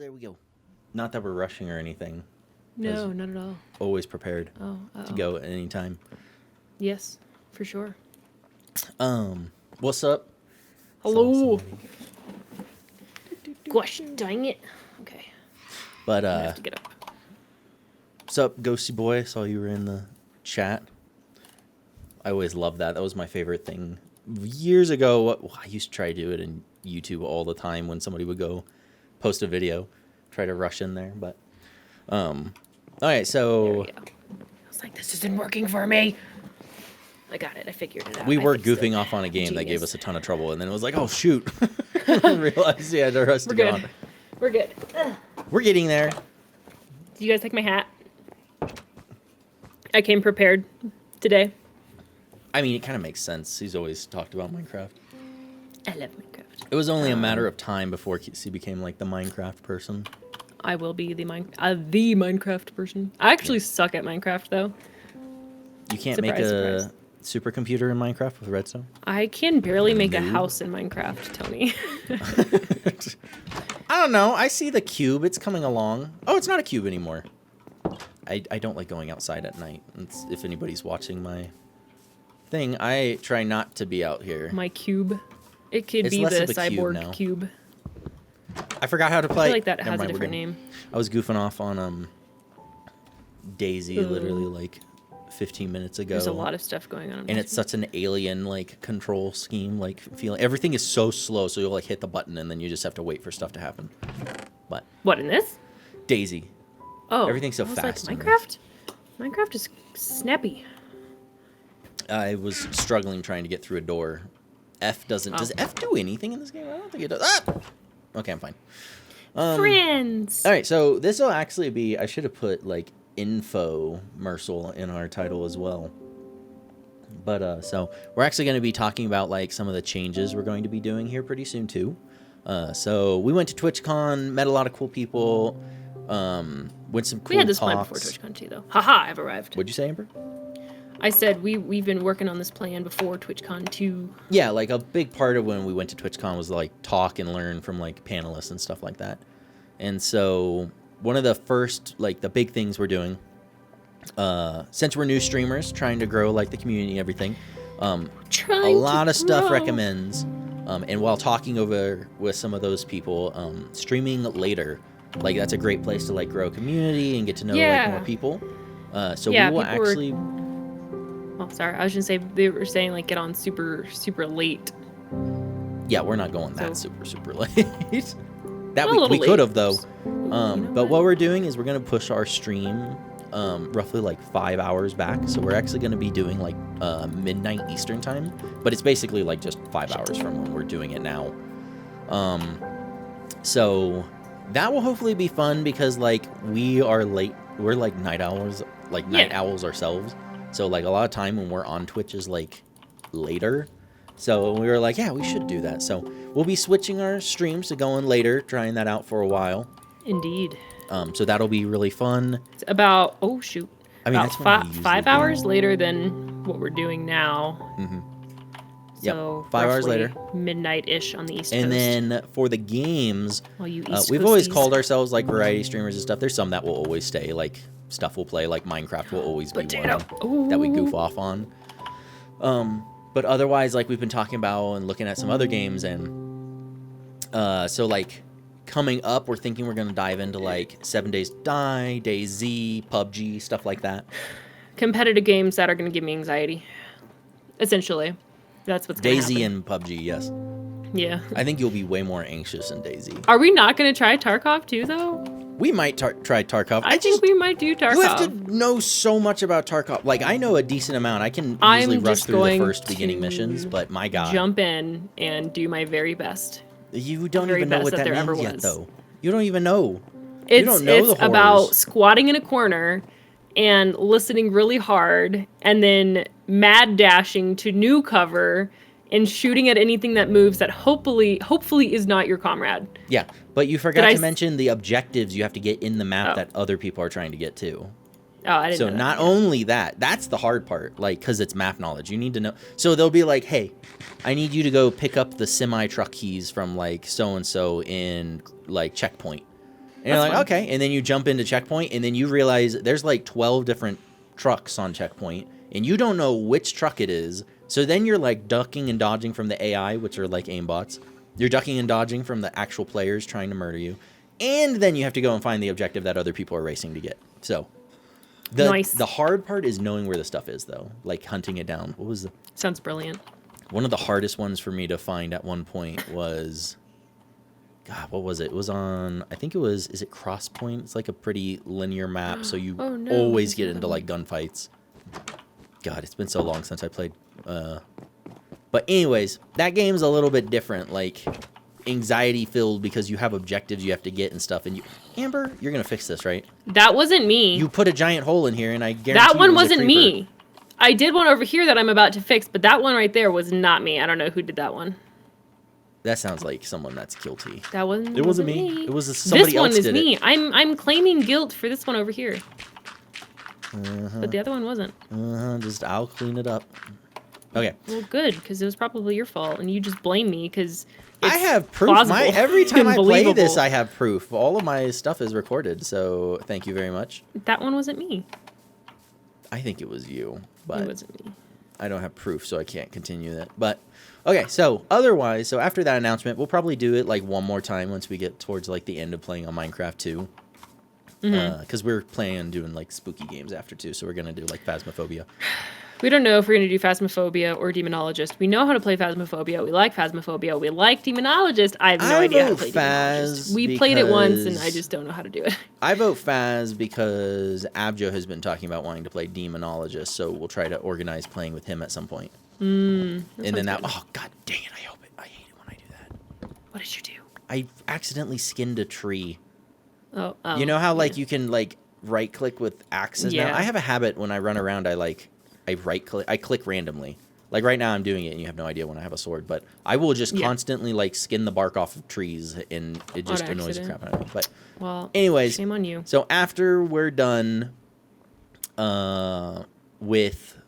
there we go. Not that we're rushing or anything. No, not at all. Always prepared to go at any time. Yes, for sure. What's up? Hello. Gosh, dang it. Okay. But I have to get up. what's up, Ghosty Boy? Saw you were in the chat. I always loved that. That was my favorite thing. Years ago, I used to try to do it in YouTube all the time when somebody would go post a video, try to rush in there. But, all right, so There we go. I was like, this isn't working for me. I got it. I figured it out. we were I fixed goofing it. off on a game that gave Genius. us a ton of trouble, and then it was like, oh, shoot. Realized, yeah, the rest We're to good. go on. We're good. Ugh. We're getting there. Do you guys like my hat? I came prepared today. I mean, it kind of makes sense. He's always talked about Minecraft. I love Minecraft. It was only a matter of time before he became like the Minecraft person. I will be the Minecraft person. I actually suck at Minecraft though. You can't Surprise, make a surprise. supercomputer in Minecraft with redstone? I can barely make a No. house in Minecraft, Tony. I don't know. I see the cube. It's coming along. Oh, it's not a cube anymore. I don't like going outside at night. If anybody's watching my thing, I try not to be out here. My cube. It could It's be less the of a cube cyborg now. cube. I forgot how to I play. feel like that Never has a mind, we're different good. name. I was goofing off on Daisy literally like 15 minutes ago. There's a lot of stuff going on. And it's such an alien like control scheme, like feeling everything is so slow, so you'll like hit the button and then you just have to wait for stuff to happen. But What, in this? Daisy. Oh. Everything's so I was fast in Like, this. Minecraft is snappy. I was struggling trying to get through a door. F doesn't. Oh. Does F do anything in this game? I don't think it does. Ah! Okay, I'm fine. Friends. All right, so this will actually be. I should have put like infomercial in our title as well. But so we're actually going to be talking about like some of the changes we're going to be doing here pretty soon too. So we went to TwitchCon, met a lot of cool people. Went some cool We had this talks. plan before TwitchCon too, though. Haha, I've arrived. What'd you say, Amber? I said we've been working on this plan before TwitchCon 2. Yeah, like a big part of when we went to TwitchCon was like talk and learn from like panelists and stuff like that. And so one of the first, like the big things we're doing, since we're new streamers trying to grow like the community and everything, a lot of stuff recommends, and while talking over with some of those people, streaming later, like that's a great place to like grow a community and get to know like more people. So Yeah, we will people were- actually. Oh, sorry. I was gonna say they were saying like get on super late. Yeah, we're not going that So- super late. That A little we late. could have though. You know But what we're doing is we're gonna push our stream roughly like 5 hours back. So we're actually gonna be doing like midnight Eastern time. But it's basically like just 5 hours from when we're doing it now. So that will hopefully be fun because like we are late. We're like night owls, night owls ourselves. So like a lot of time when we're on Twitch is like later. So we were like, yeah, we should do that. So we'll be switching our streams to going later, trying that out for a while. Indeed. So that'll be really fun. It's about shoot. I mean, about that's when we usually 5 do. hours later than what we're doing now. Mm-hmm. Yep, So 5 hours roughly later. midnight-ish on the East And Coast. then for the games, All you East we've always Coasties. called ourselves like variety streamers and stuff. There's some that will always stay, like stuff we'll play, like Minecraft will always be Potato. one that we goof Ooh. off on. But otherwise, like we've been talking about and looking at some other games, and so like coming up, we're thinking we're gonna dive into like 7 Days to Die, DayZ, PUBG, stuff like that. Competitive games that are going to give me anxiety. Essentially, that's what's going to happen. DayZ and PUBG, yes. Yeah. I think you'll be way more anxious in DayZ. Are we not going to try Tarkov too, though? We might try Tarkov. I think we might do Tarkov. You have to know so much about Tarkov. Like, I know a decent amount. I can usually I'm rush just through the going first beginning to missions, but my God. Jump in and do my very best. You don't very even know best what that that there ever means yet, was. though. You don't even know. It's don't know the about horrors. squatting in a corner and listening really hard, and then mad dashing to new cover and shooting at anything that moves that hopefully is not your comrade. Yeah, but you forgot Did I to s- mention the objectives you have to get in the map Oh. that other people are trying to get to. Oh, I didn't So know that. not only that's the hard part, like, because it's map knowledge. You need to know. So they'll be like, hey, I need you to go pick up the semi-truck keys from, like, so-and-so in, like, checkpoint. And you're like, fun. okay. And then you jump into checkpoint, and then you realize there's like 12 different trucks on checkpoint, and you don't know which truck it is. So then you're like ducking and dodging from the AI, which are like aimbots. You're ducking and dodging from the actual players trying to murder you. And then you have to go and find the objective that other people are racing to get. So the hard part is knowing where the stuff is, though. Like hunting it down. What was the... Sounds brilliant. One of the hardest ones for me to find at one point was... God, what was it? It was on... I think it was... Is it Crosspoint? It's like a pretty linear map, so you always get into like gunfights. God, it's been so long since I played... But anyways, that game's a little bit different. Like... anxiety filled because you have objectives you have to get and stuff, and you... Amber, you're gonna fix this, right? That wasn't me. You put a giant hole in here, and I guarantee that one it was wasn't me. I did one over here that I'm about to fix, but that one right there was not me. I don't know who did that one. That sounds like someone that's guilty. That wasn't. It wasn't me. It was somebody else did it. This one is me. I'm claiming guilt for this one over here. But the other one wasn't. Just I'll clean it up. Okay. Well, good, because it was probably your fault, and you just blame me because I have proof. Every time I play this, I have proof. All of my stuff is recorded, so thank you very much. That one wasn't me. I think it was you, but it wasn't me. I don't have proof, so I can't continue that. But okay, so otherwise, so after that announcement, we'll probably do it like one more time once we get towards like the end of playing on Minecraft 2. Because we're planning on doing like spooky games after too, so we're gonna do like Phasmophobia. We don't know if we're going to do Phasmophobia or Demonologist. We know how to play Phasmophobia. We like Phasmophobia. We like Demonologist. I have no idea how to play Demonologist. We played it once, and I just don't know how to do it. I vote Phas because Abjo has been talking about wanting to play Demonologist, so we'll try to organize playing with him at some point. And then that... Oh, god dang it, I hope it... I hate it when I do that. What did you do? I accidentally skinned a tree. Oh, you know how, like, you can, like, right-click with axes now? I have a habit when I run around, I click randomly. Like right now I'm doing it and you have no idea when I have a sword, but I will just constantly like skin the bark off of trees and it just annoys the crap out of me. But anyways, shame on you. So after we're done with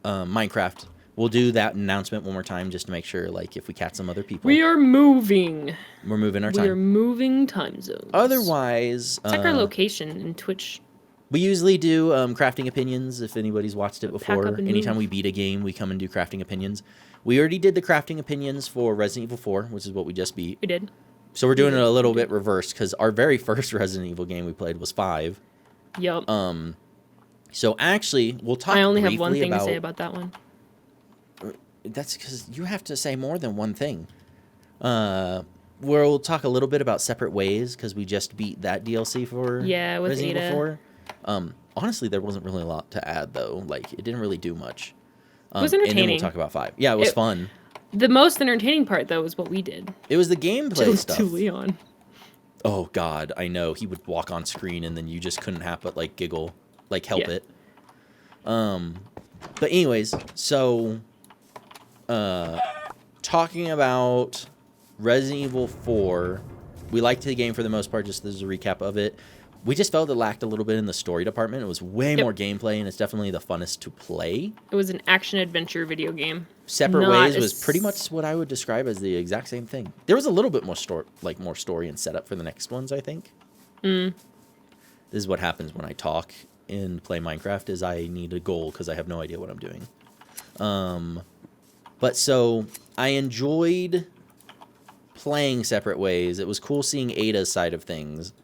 Minecraft, we'll do that announcement one more time just to make sure like if we catch some other people. We are moving. We're moving our time. We are moving time zones. Otherwise, check our location in Twitch. We usually do crafting opinions, if anybody's watched it before. Anytime we beat a game, we come and do crafting opinions. We already did the crafting opinions for Resident Evil 4, which is what we just beat. We did. So we're doing it a little bit reversed, because our very first Resident Evil game we played was 5. Yep. So actually, we'll talk briefly about... I only have one thing to say about that one. That's because you have to say more than one thing. We'll talk a little bit about Separate Ways, because we just beat that DLC for Resident Evil 4. Honestly, there wasn't really a lot to add, though. Like, it didn't really do much. It was entertaining. And then we'll talk about 5. Yeah, it was fun. The most entertaining part, though, is what we did. It was the gameplay stuff. To Leon. Oh, God, I know. He would walk on screen, and then you just couldn't help but, like, giggle. Like, help it. But anyways, so... talking about Resident Evil 4, we liked the game for the most part, just as a recap of it. We just felt it lacked a little bit in the story department. It was way more gameplay, and it's definitely the funnest to play. It was an action-adventure video game. Separate Ways was pretty much what I would describe as the exact same thing. There was a little bit more story and setup for the next ones, I think. This is what happens when I talk and play Minecraft, is I need a goal because I have no idea what I'm doing. But so, I enjoyed playing Separate Ways. It was cool seeing Ada's side of things.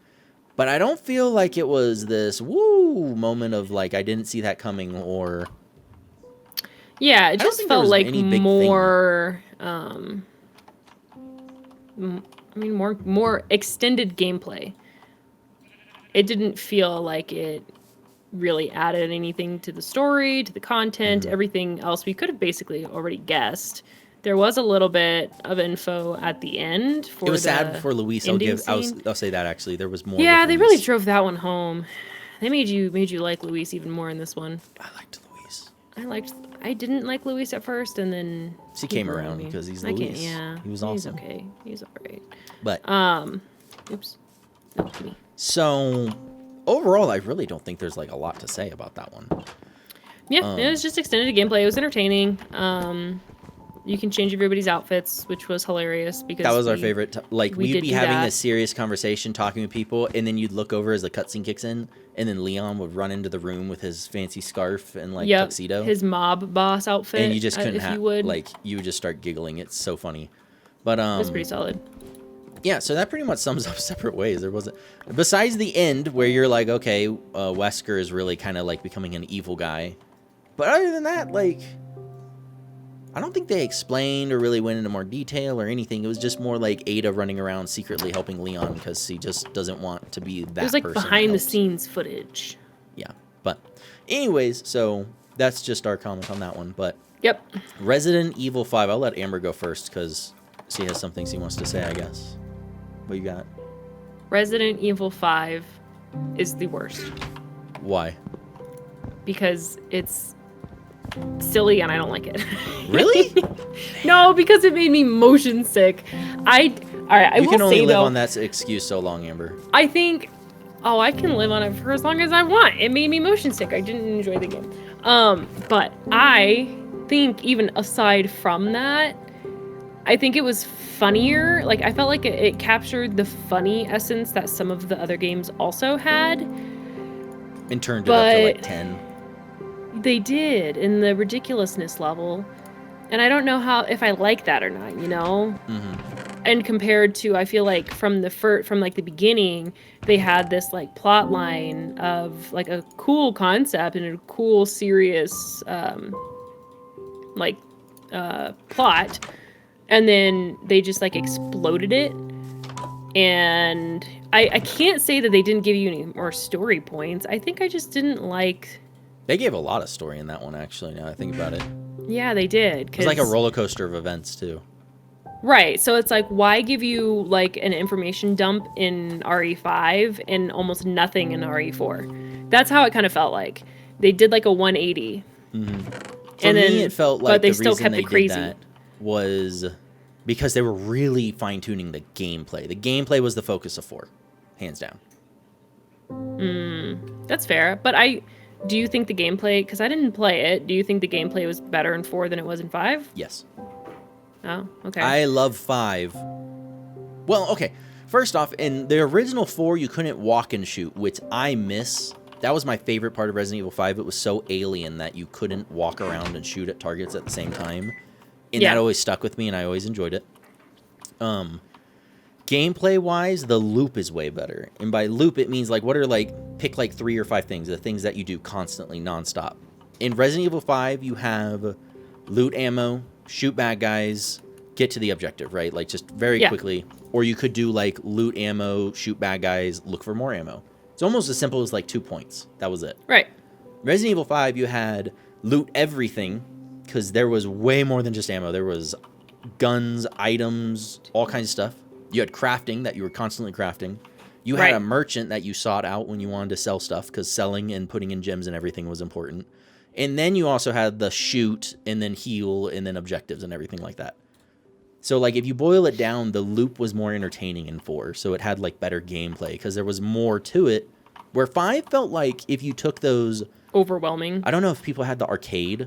But I don't feel like it was this woo moment of like I didn't see that coming, or yeah, it just felt like more more extended gameplay. It didn't feel like it really added anything to the story, to the content, everything else we could have basically already guessed. There was a little bit of info at the end. It was sad for Luis. I'll say that actually. There was more. Yeah, they really drove that one home. They made you like Luis even more in this one. I liked Luis. I didn't like Luis at first, and then he came around because he's Luis. Yeah, he was awesome. He's okay. He's alright. But oops. No, to me. So overall, I really don't think there's like a lot to say about that one. Yeah, it was just extended gameplay. It was entertaining. You can change everybody's outfits, which was hilarious because that was our favorite. Like, we we'd did be do having that. this serious conversation, talking with people, and then you'd look over as the cutscene kicks in, and then Leon would run into the room with his fancy scarf and like Yep, tuxedo, his mob boss outfit. and you just couldn't if have you would. like you would just start giggling. It's so funny, but It was pretty solid. yeah. So that pretty much sums up Separate Ways. There wasn't, besides the end where you're like, okay, Wesker is really kind of like becoming an evil guy, but other than that, like, I don't think they explained or really went into more detail or anything. It was just more like Ada running around secretly helping Leon because he just doesn't want to be that person. It was like that behind the helps. scenes footage. Yeah, but anyways, so that's just our comment on that one. But Yep. Resident Evil 5, I'll let Amber go first because she has some things she wants to say, I guess. What you got? Resident Evil 5 is the worst Why? because it's silly and I don't like it. Really? No, because it made me motion sick. All right, I You will can only say live though, on that excuse so long, Amber. I think, I can live on it for as long as I want. It made me motion sick. I didn't enjoy the game. But I think even aside from that, I think it was funnier. Like, I felt like it captured the funny essence that some of the other games also had. And turned it up to like But- 10. They did, in the ridiculousness level. And I don't know if I like that or not, you know? Mm-hmm. And compared to, I feel like from like the beginning, they had this like plot line of like a cool concept and a cool serious plot, and then they just like exploded it. And I can't say that they didn't give you any more story points. I think I just didn't like. They gave a lot of story in that one, actually, now I think about it. Yeah, they did. It was like a roller coaster of events, too. Right, so it's like, why give you like an information dump in RE5 and almost nothing in RE4? That's how it kind of felt like. They did like a 180. Mm-hmm. For And me, then, it felt but like they the still reason kept they it crazy. did that was because they were really fine-tuning the gameplay. The gameplay was the focus of 4, hands down. That's fair, but do you think the gameplay, because I didn't play it, do you think the gameplay was better in 4 than it was in 5? Yes. Oh, okay. I love 5. Well, okay. First off, in the original 4, you couldn't walk and shoot, which I miss. That was my favorite part of Resident Evil 5. It was so alien that you couldn't walk around and shoot at targets at the same time. And Yeah. that always stuck with me, and I always enjoyed it. Gameplay-wise, the loop is way better. And by loop, it means, like, pick, like, 3 or 5 things. The things that you do constantly, nonstop. In Resident Evil 5, you have loot ammo, shoot bad guys, get to the objective, right? Like, just very quickly. Or you could do, like, loot ammo, shoot bad guys, look for more ammo. It's almost as simple as, like, 2 points. That was it. Right. Resident Evil 5, you had loot everything, because there was way more than just ammo. There was guns, items, all kinds of stuff. You had crafting that you were constantly crafting. You had a merchant that you sought out when you wanted to sell stuff, because selling and putting in gems and everything was important. And then you also had the shoot, and then heal, and then objectives and everything like that. So, like, if you boil it down, the loop was more entertaining in 4, so it had, like, better gameplay, because there was more to it. Where 5 felt like if you took those... Overwhelming. I don't know if people had the arcade,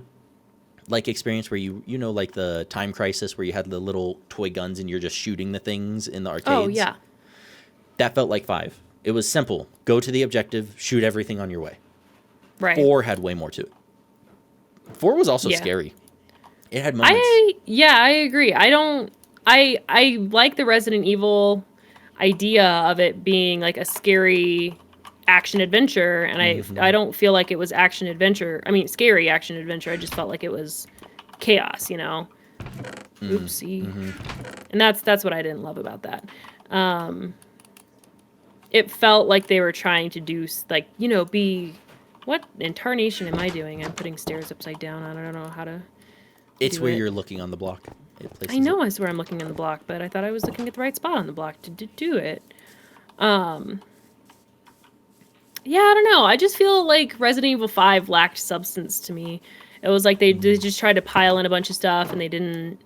like, experience where you know, like, the Time Crisis, where you had the little toy guns and you're just shooting the things in the arcades. Oh, yeah. That felt like 5. It was simple. Go to the objective, shoot everything on your way. Right. 4 had way more to it. 4 was also scary. It had moments. I agree. I like the Resident Evil idea of it being like a scary action adventure, and I don't feel like it was action adventure. I mean, scary action adventure. I just felt like it was chaos, you know. Oopsie. And that's what I didn't love about that. It felt like they were trying to do, like, you know, be... What incarnation am I doing? I'm putting stairs upside down. I don't know how to... It's do where it. you're looking on the block. I know it's where I'm looking on the block, but I thought I was looking at the right spot on the block to do it. Yeah, I don't know. I just feel like Resident Evil 5 lacked substance to me. It was like they just tried to pile in a bunch of stuff, and they didn't,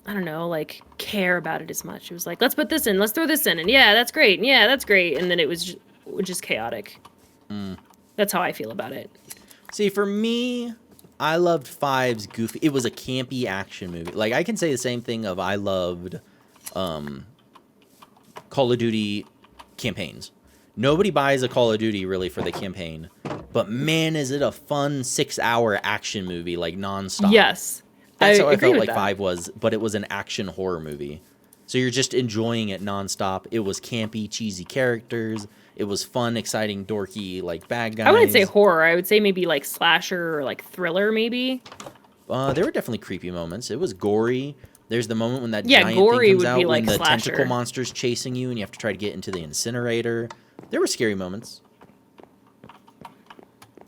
I don't know, like, care about it as much. It was like, let's put this in, let's throw this in, and yeah, that's great, and yeah, that's great. And then it was just chaotic. That's how I feel about it. See, for me, I loved Five's goofy. It was a campy action movie. Like, I can say the same thing of I loved Call of Duty campaigns. Nobody buys a Call of Duty really for the campaign, but man, is it a fun 6-hour action movie, like nonstop. Yes. That's how I agree felt with like that. 5 was, but it was an action horror movie. So you're just enjoying it nonstop. It was campy, cheesy characters. It was fun, exciting, dorky, like bad guys. I wouldn't say horror. I would say maybe like slasher or like thriller, maybe. There were definitely creepy moments. It was gory. There's the moment when that Yeah, giant gory thing comes would out be when like the slasher. tentacle monster's chasing you and you have to try to get into the incinerator. There were scary moments. I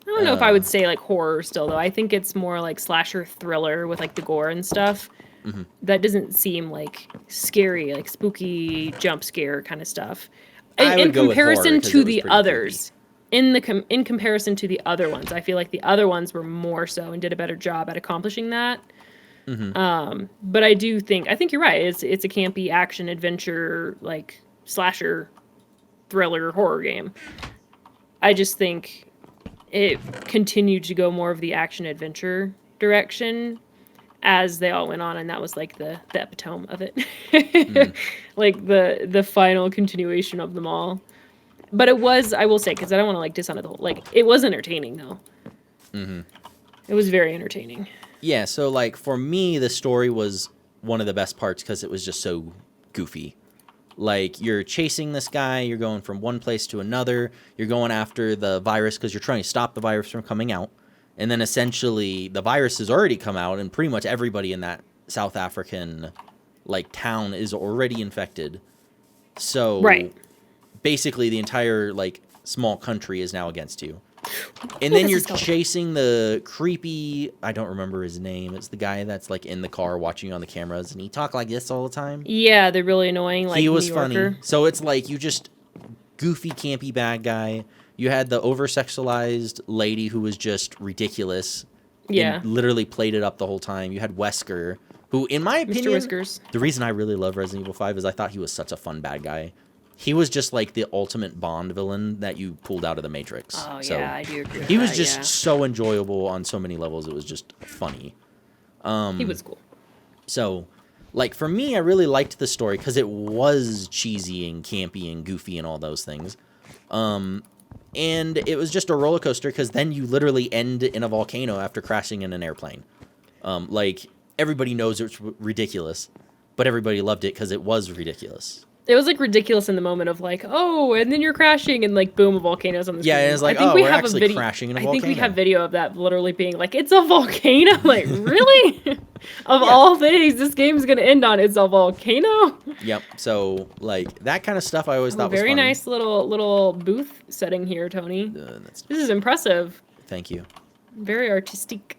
don't know if I would say like horror still though. I think it's more like slasher thriller with like the gore and stuff. Mm-hmm. That doesn't seem like scary, like spooky jump scare kind of stuff. I In would go with comparison horror 'cause to it was the pretty others, in comparison to the other ones, I feel like the other ones were more so and did a better job at accomplishing that. Mm-hmm. But I think you're right. It's a campy action adventure like slasher thriller horror game. I just think it continued to go more of the action adventure direction as they all went on, and that was like the epitome of it. Like the final continuation of them all. But it was, I will say, because I don't want to like diss on it the whole, like it was entertaining though. Mm-hmm. It was very entertaining. Yeah, so like for me, the story was one of the best parts because it was just so goofy. Like you're chasing this guy, you're going from one place to another, you're going after the virus because you're trying to stop the virus from coming out. And then essentially the virus has already come out and pretty much everybody in that South African like town is already infected. So Right. basically the entire like small country is now against you. And then you're chasing the creepy, I don't remember his name. It's the guy that's like in the car watching you on the cameras and he talked like this all the time. Yeah, they're really annoying. Like He was New Yorker. funny. So it's like you just goofy, campy bad guy. You had the over-sexualized lady who was just ridiculous. Yeah. And literally played it up the whole time. You had Wesker, who, in my Mr. opinion, Whiskers. the reason I really love Resident Evil 5 is I thought he was such a fun bad guy. He was just like the ultimate Bond villain that you pulled out of the Matrix. Oh, So yeah, I do agree with he was that, just yeah. so enjoyable on so many levels. It was just funny. He was cool. So, like, for me, I really liked the story because it was cheesy and campy and goofy and all those things. And it was just a roller coaster because then you literally end in a volcano after crashing in an airplane. Like, everybody knows it's ridiculous, but everybody loved it because it was ridiculous. It was like ridiculous in the moment of like, oh, and then you're crashing and like boom, a volcano's on the screen. Yeah, and it's like, I think oh, we we're have actually a video. crashing in a I think we volcano. have video of that literally being like, it's a volcano. Like, really? Of all things, this game's gonna end on it's a volcano. Yep. So, like, that kind of stuff I always thought was Very funny. nice little booth setting here, Tony. That's, This is impressive. thank you. Very artistic.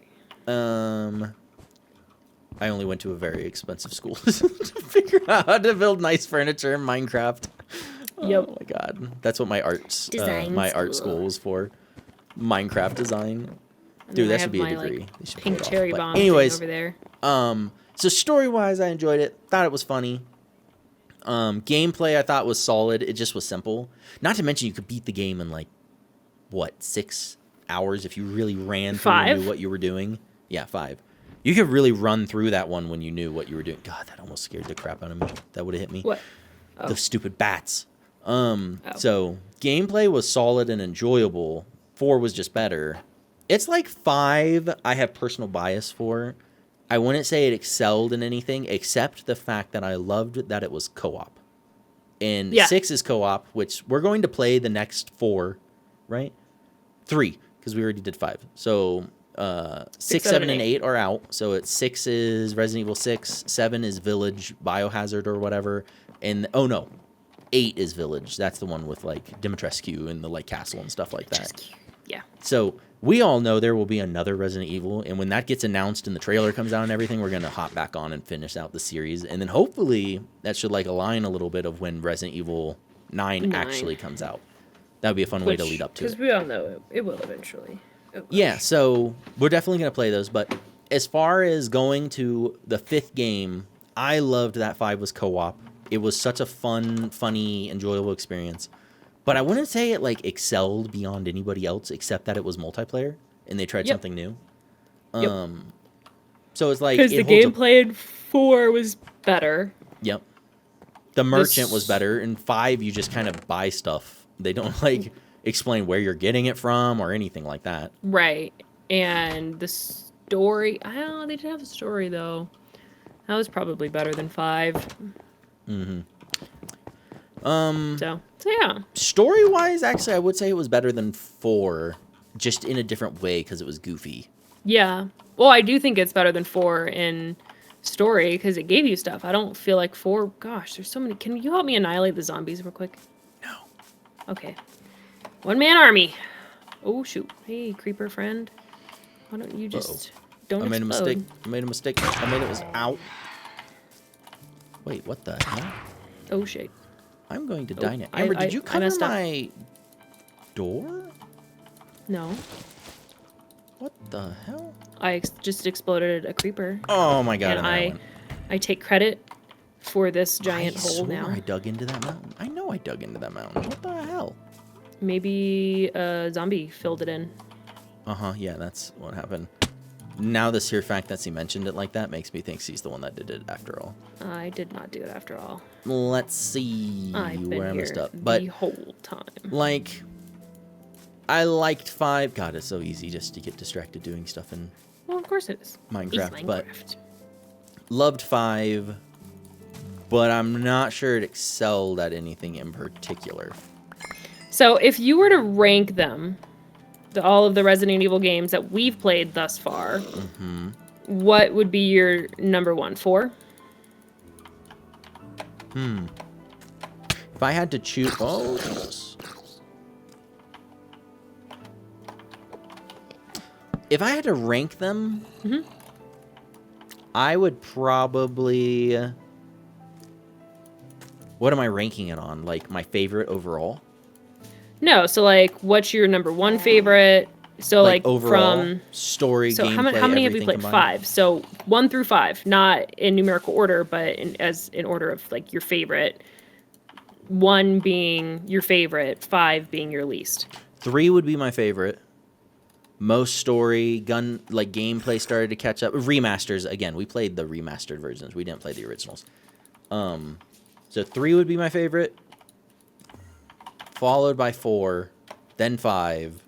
I only went to a very expensive school to figure out how to build nice furniture in Minecraft. Yep. Oh my god, that's what my arts Design my art school. school was for. Minecraft design. And Dude, then I that should have be a my, degree. like, They should pull pink it off. cherry But bomb thing anyways, over there. so story-wise, I enjoyed it. Thought it was funny. Gameplay I thought was solid. It just was simple. Not to mention you could beat the game in like what 6 hours if you really ran through and 5? knew what you were doing. Yeah, 5. You could really run through that one when you knew what you were doing. God, that almost scared the crap out of me. That would have hit me. What? The stupid bats. So gameplay was solid and enjoyable. 4 was just better. It's like 5 I have personal bias for. I wouldn't say it excelled in anything except the fact that I loved that it was co-op. And 6 is co-op, which we're going to play the next 4, right? 3, because we already did 5. So 6, 7, and 8 are out. So it's 6 is Resident Evil 6, 7 is Village, Biohazard or whatever, and 8 is Village. That's the one with like Dimitrescu and the like castle and stuff like that. Yeah. So we all know there will be another Resident Evil, and when that gets announced and the trailer comes out and everything, we're gonna hop back on and finish out the series, and then hopefully that should like align a little bit of when Resident Evil 9 actually comes out. That would be a fun way to lead up to it. Because we all know it will eventually. Yeah, so we're definitely going to play those. But as far as going to the 5th game, I loved that 5 was co-op. It was such a fun, funny, enjoyable experience. But I wouldn't say it like excelled beyond anybody else except that it was multiplayer and they tried something new. Yep. So it's like Because it the holds a gameplay in 4 was better. Yep. The merchant was s- better. In 5, you just kind of buy stuff. They don't like explain where you're getting it from or anything like that. Right. And the story, I don't know, they didn't have a story though. That was probably better than 5. So yeah. Story-wise, actually, I would say it was better than 4, just in a different way because it was goofy. Yeah. Well, I do think it's better than 4 in story because it gave you stuff. I don't feel like 4, gosh, there's so many. Can you help me annihilate the zombies real quick? No. Okay. One-man army. Oh, shoot. Hey, creeper friend. Why don't you just don't I made explode? a mistake. I made it was out. Wait, what the hell? Oh, shit. I'm going to die now. I- Amber, I- did you I cover messed up. my door? No. What the hell? Just exploded a creeper. Oh my god! And And I take credit for this giant I hole swore now. I dug into that mountain. I know I dug into that mountain. What the hell? Maybe a zombie filled it in. Yeah, that's what happened. Now this here fact that he mentioned it like that makes me think he's the one that did it after all. I did not do it after all. Let's see I've been where I here messed up. But the whole time. like, I liked 5. God, it's so easy just to get distracted doing stuff in Well, of course it is. Minecraft. It's But Minecraft. loved 5, but I'm not sure it excelled at anything in particular. So if you were to rank them, all of the Resident Evil games that we've played thus far, what would be your number 1? 4? If I had to choose, oh Jesus. If I had to rank them, I would probably. What am I ranking it on? Like my favorite overall? No, so like, what's your number 1 favorite? So like overall from story, so gameplay, how many have we everything played? combined? 5. So 1 through 5, not in numerical order, but in order of like your favorite. 1 being your favorite, 5 being your least. 3 would be my favorite. Most story, gameplay started to catch up. Remasters again. We played the remastered versions. We didn't play the originals. So 3 would be my favorite. Followed by 4, then 5,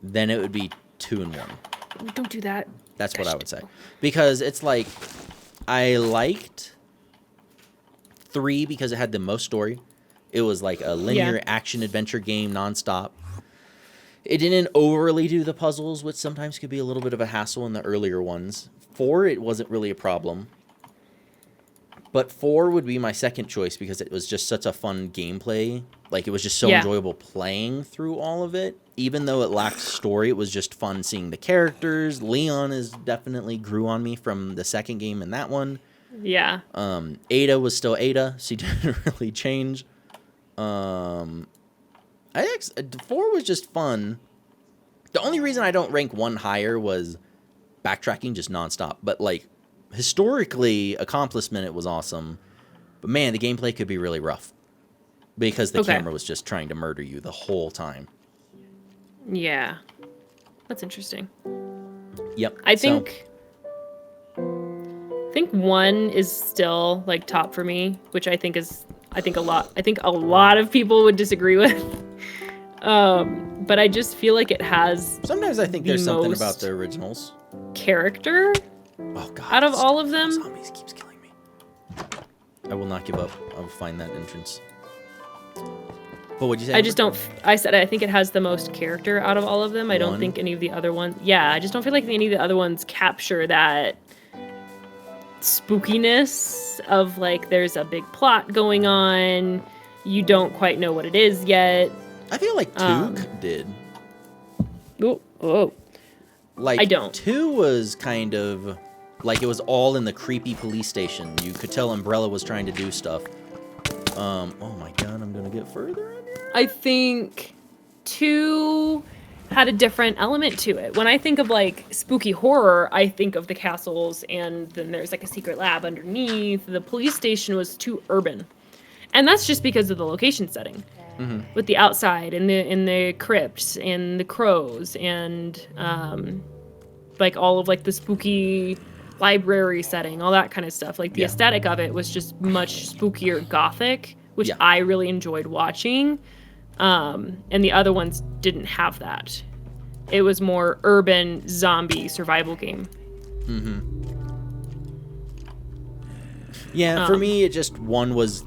then it would be 2 and 1. Don't do that. That's what I would say. Because it's like, I liked 3 because it had the most story. It was like a linear action-adventure game nonstop. It didn't overly do the puzzles, which sometimes could be a little bit of a hassle in the earlier ones. 4, it wasn't really a problem. But 4 would be my second choice because it was just such a fun gameplay. Like, it was just so enjoyable playing through all of it. Even though it lacked story, it was just fun seeing the characters. Leon is definitely grew on me from the second game in that one. Yeah. Ada was still Ada. She didn't really change. 4 was just fun. The only reason I don't rank 1 higher was backtracking just nonstop. But, like, historically, accomplishment, it was awesome. But, man, the gameplay could be really rough. Because the camera was just trying to murder you the whole time. Yeah. That's interesting. Yep. I think 1 is still like top for me, which I think a lot of people would disagree with. But I just feel like it has Sometimes I think there's something about the originals. Character Oh god. out of all of them. Zombies keeps killing me. I will not give up. I will find that entrance. What would you say? I just don't. I said I think it has the most character out of all of them. I don't 1? think any of the other ones. Yeah, I just don't feel like any of the other ones capture that spookiness of like there's a big plot going on. You don't quite know what it is yet. I feel like 2 did. Oh. Like I don't. 2 was kind of like it was all in the creepy police station. You could tell Umbrella was trying to do stuff. Oh my god, I'm gonna get further in here. I think 2 had a different element to it. When I think of like spooky horror, I think of the castles and then there's like a secret lab underneath. The police station was too urban. And that's just because of the location setting. With the outside and the crypts and the crows and like all of like the spooky library setting, all that kind of stuff. Like the Yeah. aesthetic of it was just much spookier gothic, which Yeah. I really enjoyed watching. And the other ones didn't have that. It was more urban zombie survival game. Yeah, for me, it just one was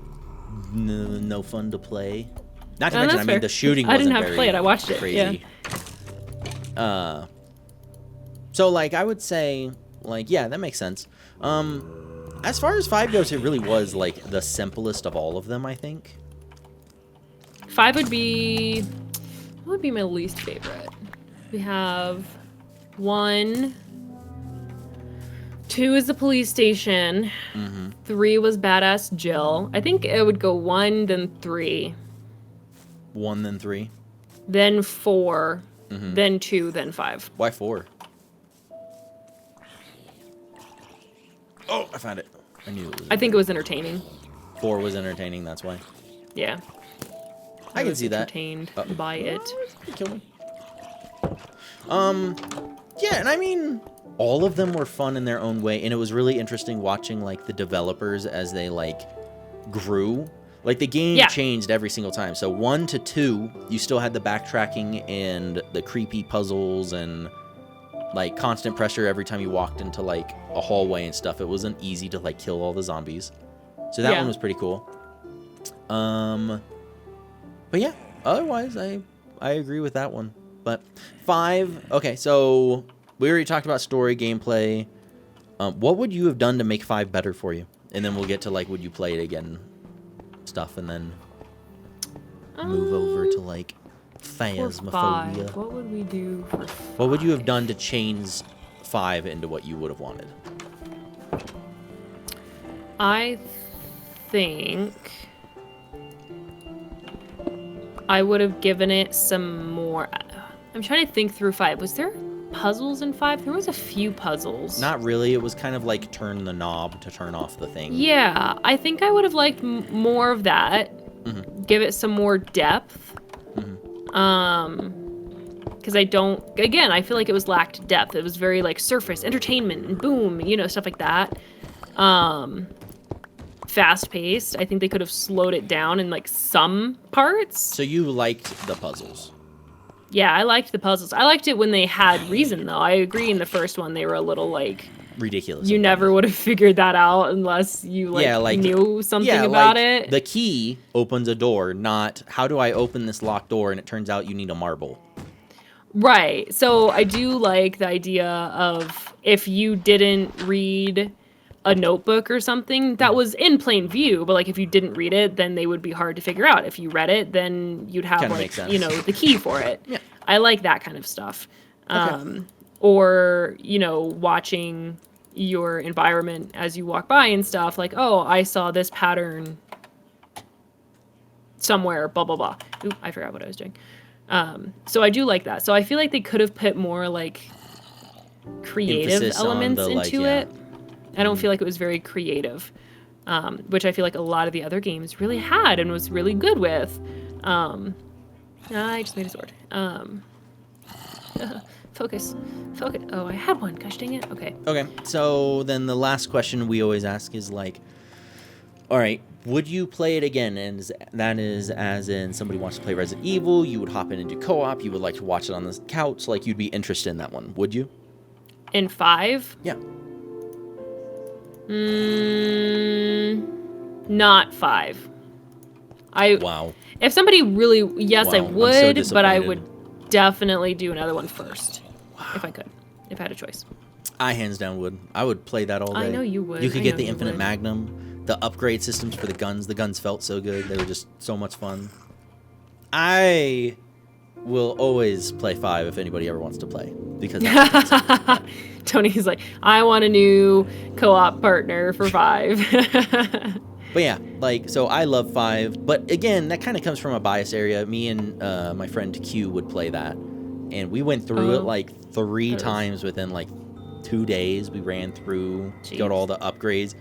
no fun to play. Not to mention, that's I mean, fair. the shooting I wasn't didn't have to very play it. I watched it. crazy. So, like, I would say, like, yeah, that makes sense. As far as 5 goes, it really was, like, the simplest of all of them, I think. 5 would be... What would be my least favorite? We have 1... 2 is the police station. 3 was Badass Jill. I think it would go 1, then 3. 1, then 3. Then 4. Then 2, then 5. Why 4? Oh, I found it. I knew it was. I think it was entertaining. 4 was entertaining, that's why. Yeah. I can was see that. entertained by it. Kill me. Yeah, and I mean, all of them were fun in their own way, and it was really interesting watching, like, the developers as they, like, grew. Like, the game changed every single time. So 1 to 2, you still had the backtracking and the creepy puzzles and, like, constant pressure every time you walked into, like, a hallway and stuff. It wasn't easy to, like, kill all the zombies. So that one was pretty cool. But yeah, otherwise, I agree with that one. But 5, okay, so we already talked about story, gameplay. What would you have done to make 5 better for you? And then we'll get to, like, would you play it again stuff, and then move over to, like, Phasmophobia. What would we do for 5? What would you have done to change 5 into what you would have wanted? I think I would have given it some more... I'm trying to think through 5. Was there puzzles in 5? There was a few puzzles. Not really. It was kind of like turn the knob to turn off the thing. Yeah, I think I would have liked more of that. Give it some more depth. Because I feel like it was lacked depth. It was very like surface entertainment and boom, stuff like that. Fast paced. I think they could have slowed it down in like some parts. So you liked the puzzles? Yeah, I liked the puzzles. I liked it when they had reason, though. I agree in the first one they were a little like ridiculous. You never would have figured that out unless you knew something about it. The key opens a door, not how do I open this locked door, and it turns out you need a marble. Right. So I do like the idea of if you didn't read a notebook or something that was in plain view, but like if you didn't read it, then they would be hard to figure out. If you read it, then you'd have the key for it. Yeah. I like that kind of stuff. Okay. Or, watching your environment as you walk by and stuff like, oh, I saw this pattern somewhere, blah, blah, blah. Ooh, I forgot what I was doing. So I do like that. So I feel like they could have put more like creative Emphasis elements on into it. I don't feel like it was very creative, which I feel like a lot of the other games really had and was really good with. I just made a sword. Focus. Oh, I had one. Gosh dang it. Okay. Okay, so then the last question we always ask is like, all right, would you play it again? And that is as in somebody wants to play Resident Evil, you would hop in and do co-op, you would like to watch it on the couch, like you'd be interested in that one, would you? In 5? Yeah. Not 5. Wow. If somebody really, I would, so but I would definitely do another one first. Wow. If I could. If I had a choice. I hands down would. I would play that all day. I know you would. You could get the Infinite Magnum, the upgrade systems for the guns. The guns felt so good. They were just so much fun. I will always play 5 if anybody ever wants to play. Because that's Tony's like, I want a new co-op partner for 5. But yeah, like, so I love 5. But again, that kind of comes from a bias area. Me and my friend Q would play that. And we went through it like 3 times within like 2 days. We ran through, got all the upgrades.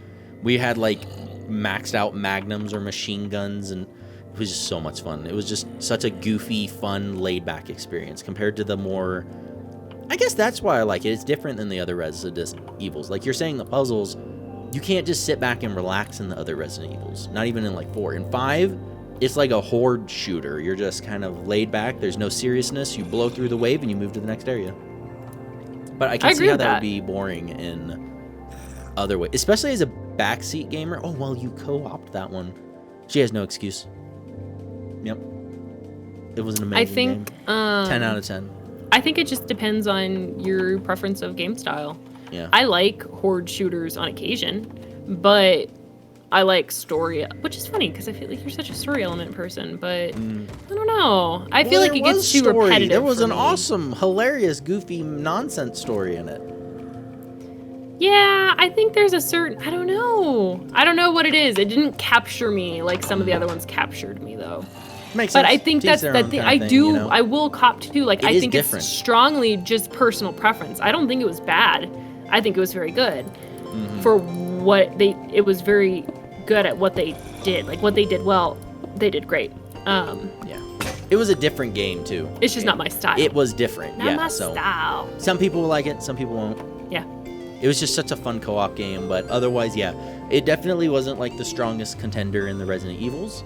We had like maxed out magnums or machine guns, and it was just so much fun. It was just such a goofy, fun, laid back experience compared to the more I guess that's why I like it. It's different than the other Resident Evils. Like you're saying, the puzzles, you can't just sit back and relax in the other Resident Evils. Not even in like 4. In 5, it's like a horde shooter. You're just kind of laid back. There's no seriousness. You blow through the wave and you move to the next area. But I can see how that would be boring in other ways, especially as a backseat gamer. Oh, well, you co-opt that one. She has no excuse. Yep. It was an amazing game. 10 out of 10. I think it just depends on your preference of game style. Yeah. I like horde shooters on occasion, but I like story, which is funny because I feel like you're such a story element person, but I don't know. I feel like it gets too repetitive. There was an awesome, hilarious, goofy, nonsense story in it. Yeah, I think there's a certain, I don't know what it is. It didn't capture me like some of the other ones captured me though. Makes sense. But I think that's that thing. I will cop to like I think different. It's strongly just personal preference. I don't think it was bad. I think it was very good for what it was very good at what they did. Like what they did well, they did great. Yeah. It was a different game too. It's just not my style. It was different. Not my style. Some people will like it, some people won't. Yeah. It was just such a fun co-op game, but otherwise, yeah, it definitely wasn't like the strongest contender in the Resident Evils.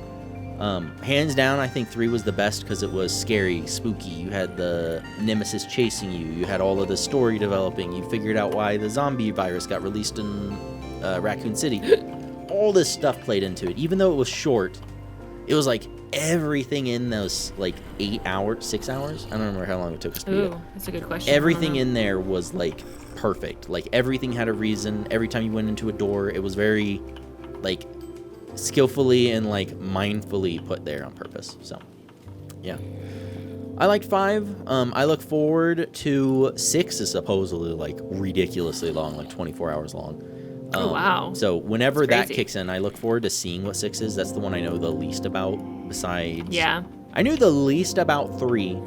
Hands down, I think 3 was the best because it was scary, spooky. You had the nemesis chasing you. You had all of the story developing. You figured out why the zombie virus got released in Raccoon City. All this stuff played into it. Even though it was short, it was like everything in those like 8 hours, 6 hours. I don't remember how long it took us to beat it. That's a good question. Everything in there was like perfect. Like everything had a reason. Every time you went into a door, it was very like skillfully and like mindfully put there on purpose. So yeah, I liked 5. I look forward to 6 is supposedly like ridiculously long, like 24 hours long. Oh wow. So whenever that kicks in, I look forward to seeing what 6 is. That's the one I know the least about, besides I knew the least about 3.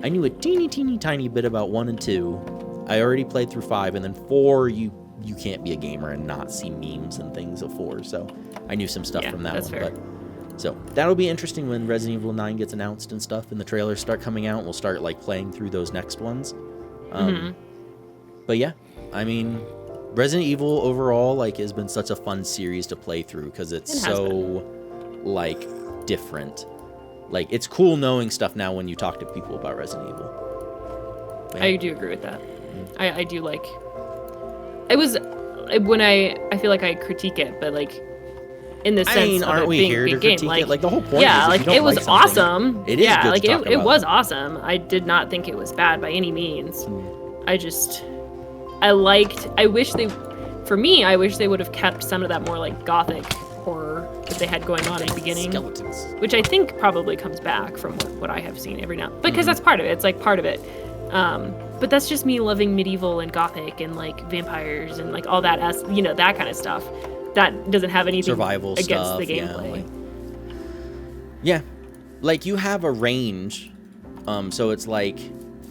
I knew a teeny tiny bit about 1 and 2. I already played through 5, and then 4 you can't be a gamer and not see memes and things of 4, so I knew some stuff from that one. Fair. But so that'll be interesting when Resident Evil 9 gets announced and stuff, and the trailers start coming out. We'll start like playing through those next ones. But yeah, I mean, Resident Evil overall like has been such a fun series to play through because it's so like different. Like it's cool knowing stuff now when you talk to people about Resident Evil. Yeah. I do agree with that. I do like. It was when I feel like I critique it, but like in the sense of aren't we here to critique like, it? Like the whole point is like it was awesome. It is good like to talk it about. was awesome. I did not think it was bad by any means. I wish they would have kept some of that more like gothic horror that they had going on at the beginning. Skeletons. Which I think probably comes back from what I have seen every now. Because that's part of it. It's like part of it. But that's just me loving medieval and gothic and like vampires and like all that, that kind of stuff. That doesn't have anything survival against stuff, the gameplay. Yeah, like you have a range, so it's like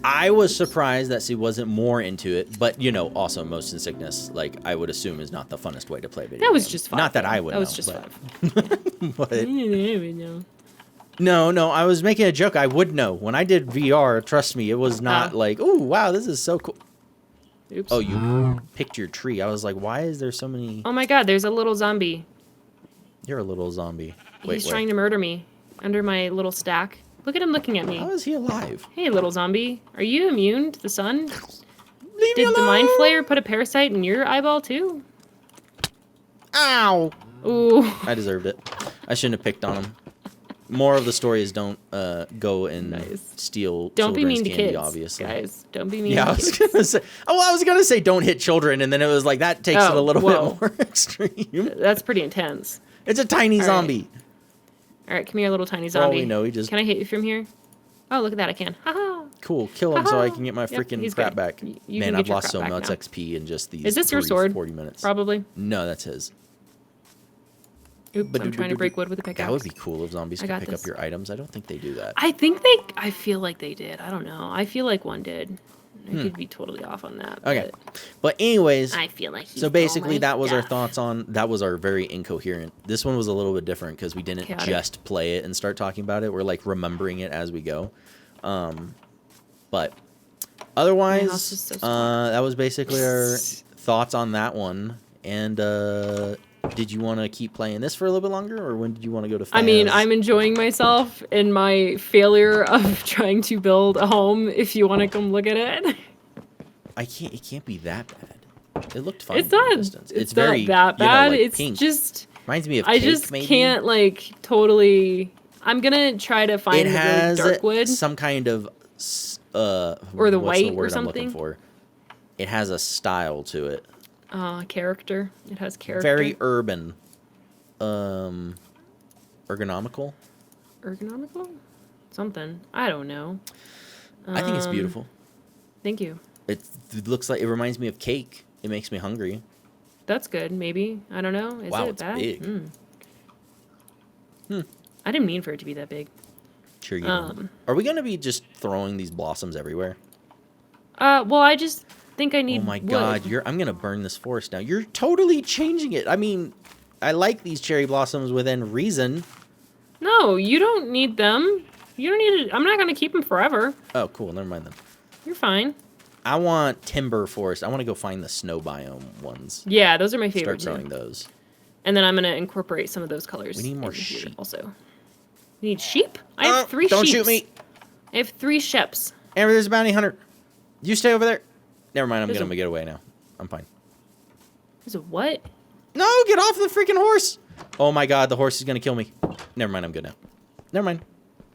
I was surprised that she wasn't more into it, but also motion sickness, like I would assume, is not the funnest way to play video. That was games. just 5. Not that I would. That was just 5. But No. No, I was making a joke. I would know. When I did VR, trust me, it was not like, oh, wow, this is so cool. Oops. Oh, you picked your tree. I was like, why is there so many? Oh my god, there's a little zombie. You're a little zombie. He's trying to murder me under my little stack. Look at him looking at me. How is he alive? Hey, little zombie. Are you immune to the sun? Leave me Did the alone! mind flayer put a parasite in your eyeball too? Ow! Ooh. I deserved it. I shouldn't have picked on him. More of the story is don't go and steal Don't be children's mean to candy, kids, obviously. guys. Don't be mean Yeah, to I was kids. gonna say. Oh, I was gonna say don't hit children, and then it was like that takes it a little bit more extreme. That's pretty intense. It's a tiny zombie. All right, come here, little tiny For all zombie. we know, he just. Can I hit you from here? Oh, look at that! I can. Haha. Cool, kill him so I can get my freaking he's crap good. back. You Man, can I've get your lost so crap back much now. XP in just these. Is this your sword? 40 minutes. Probably. No, that's his. Oops, I'm trying to break wood with a pickaxe. That would be cool if zombies could got pick this. up your items. I don't think they do that. I feel like they did. I don't know. I feel like one did. I could be totally off on that. Okay, but anyways, I feel like he's so basically all that was our stuff. thoughts on that. Was our very incoherent. This one was a little bit different because we didn't Chaotic. just play it and start talking about it. We're like remembering it as we go. But Otherwise, house is so small. that was basically our thoughts on that one. And did you want to keep playing this for a little bit longer, or when did you want to go to Faz? I mean, I'm enjoying myself in my failure of trying to build a home. If you want to come look at it, It can't be that bad. It looked fine. it's not. It's not very that bad. like it's pink. just. Reminds me of I cake, just maybe. can't like totally. I'm gonna try to find It the really has dark wood some kind of or the what's white the word or something. I'm looking for? It has a style to it. Character. It has character. Very urban. Ergonomical. Ergonomical? Something. I don't know. I think it's beautiful. Thank you. It looks like it reminds me of cake. It makes me hungry. That's good. Maybe. I don't know. Is Wow, it it's bad? big. I didn't mean for it to be that big. Sure you don't. Are we gonna be just throwing these blossoms everywhere? Well, I just think I need. Oh my wood. god, I'm gonna burn this forest now. You're totally changing it. I mean, I like these cherry blossoms within reason. No, you don't need them. You don't need it. I'm not gonna keep them forever. Oh, cool. Never mind then. You're fine. I want timber forest. I want to go find the snow biome ones. Yeah, those are my favorite. Start growing too. those. And then I'm gonna incorporate some of those colors. We need more in here sheep. Also, you need sheep. I have 3 sheep. Don't shoot me. I have 3 sheeps. Amber, there's a bounty hunter. You stay over there. Never mind. I'm There's gonna get away now. I'm fine. Is it what? No, get off the freaking horse. Oh my god, the horse is gonna kill me. Never mind. I'm good now. Never mind.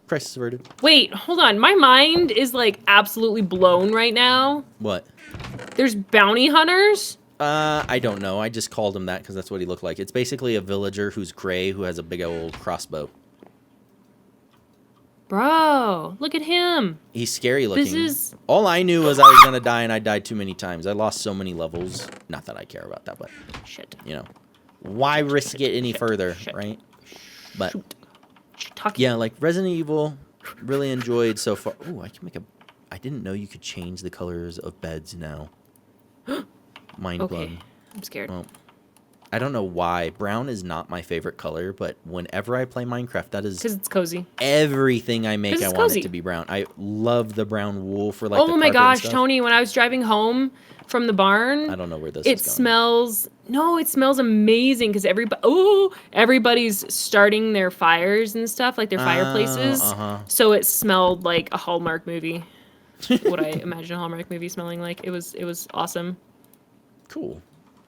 Crisis averted. Wait, hold on. My mind is like absolutely blown right now. What? There's bounty hunters. I don't know. I just called him that because that's what he looked like. It's basically a villager who's gray who has a big old crossbow. Bro, look at him. He's scary looking. This is... All I knew was I was gonna die, and I died too many times. I lost so many levels. Not that I care about that, but Shit. you know, why risk it any shit, further, shit. right? But Shoot. Talk. yeah, like Resident Evil, really enjoyed so far. Ooh, I can make a. I didn't know you could change the colors of beds now. Mind Okay. blown. I'm scared. Well, I don't know why. Brown is not my favorite color, but whenever I play Minecraft, that is Because it's cozy. everything I make. 'Cause I it's want cozy. it to be brown. I love the brown wool for like. Oh the my carpet and gosh, stuff. Tony, when I was driving home from the barn, I don't know where this it is going. smells... No, it smells amazing because everybody's starting their fires and stuff, like their fireplaces. So it smelled like a Hallmark movie. What I imagine a Hallmark movie smelling like. It was awesome. Cool.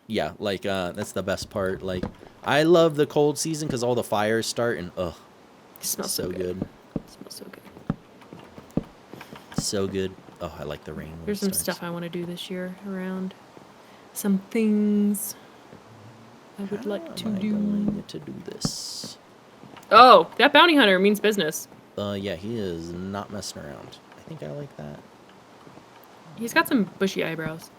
Yeah, like that's the best part. Like, I love the cold season because all the fires start and It smells so good. It smells so good. so good. Oh, I like the rain. when There's it some starts. stuff I want to do this year around. Some things I would like to Am I do. going to do this? Oh, that bounty hunter means business. Yeah, he is not messing around. I think I like that. He's got some bushy eyebrows.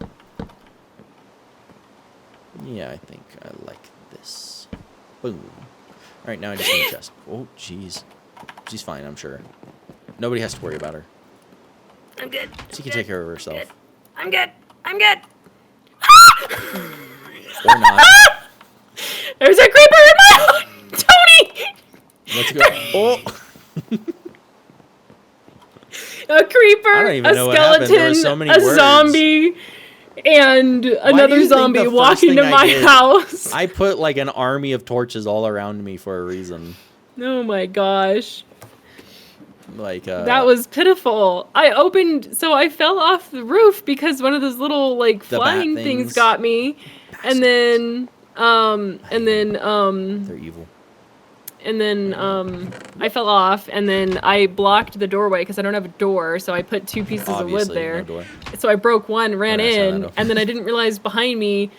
Yeah, I think I like this. Boom. All right, now I just need a chest. Oh, jeez. She's fine, I'm sure. Nobody has to worry about her. I'm good. She can take care of herself. I'm good. I'm good. Or not. There's a creeper in my Tony! Let's go. Oh! A creeper, I don't even a know what happened. There were skeleton, so many a words. zombie, and do another you think zombie the first walking thing to I my did- house. I put like an army of torches all around me for a reason. Oh my gosh. Like That was pitiful. So I fell off the roof because one of those little like The bat flying things. things got me. And then they're evil. I fell off and then I blocked the doorway because I don't have a door, so I put 2 pieces of wood Obviously, there. no door. So I broke one, ran When I saw in, that, and then I didn't realize behind me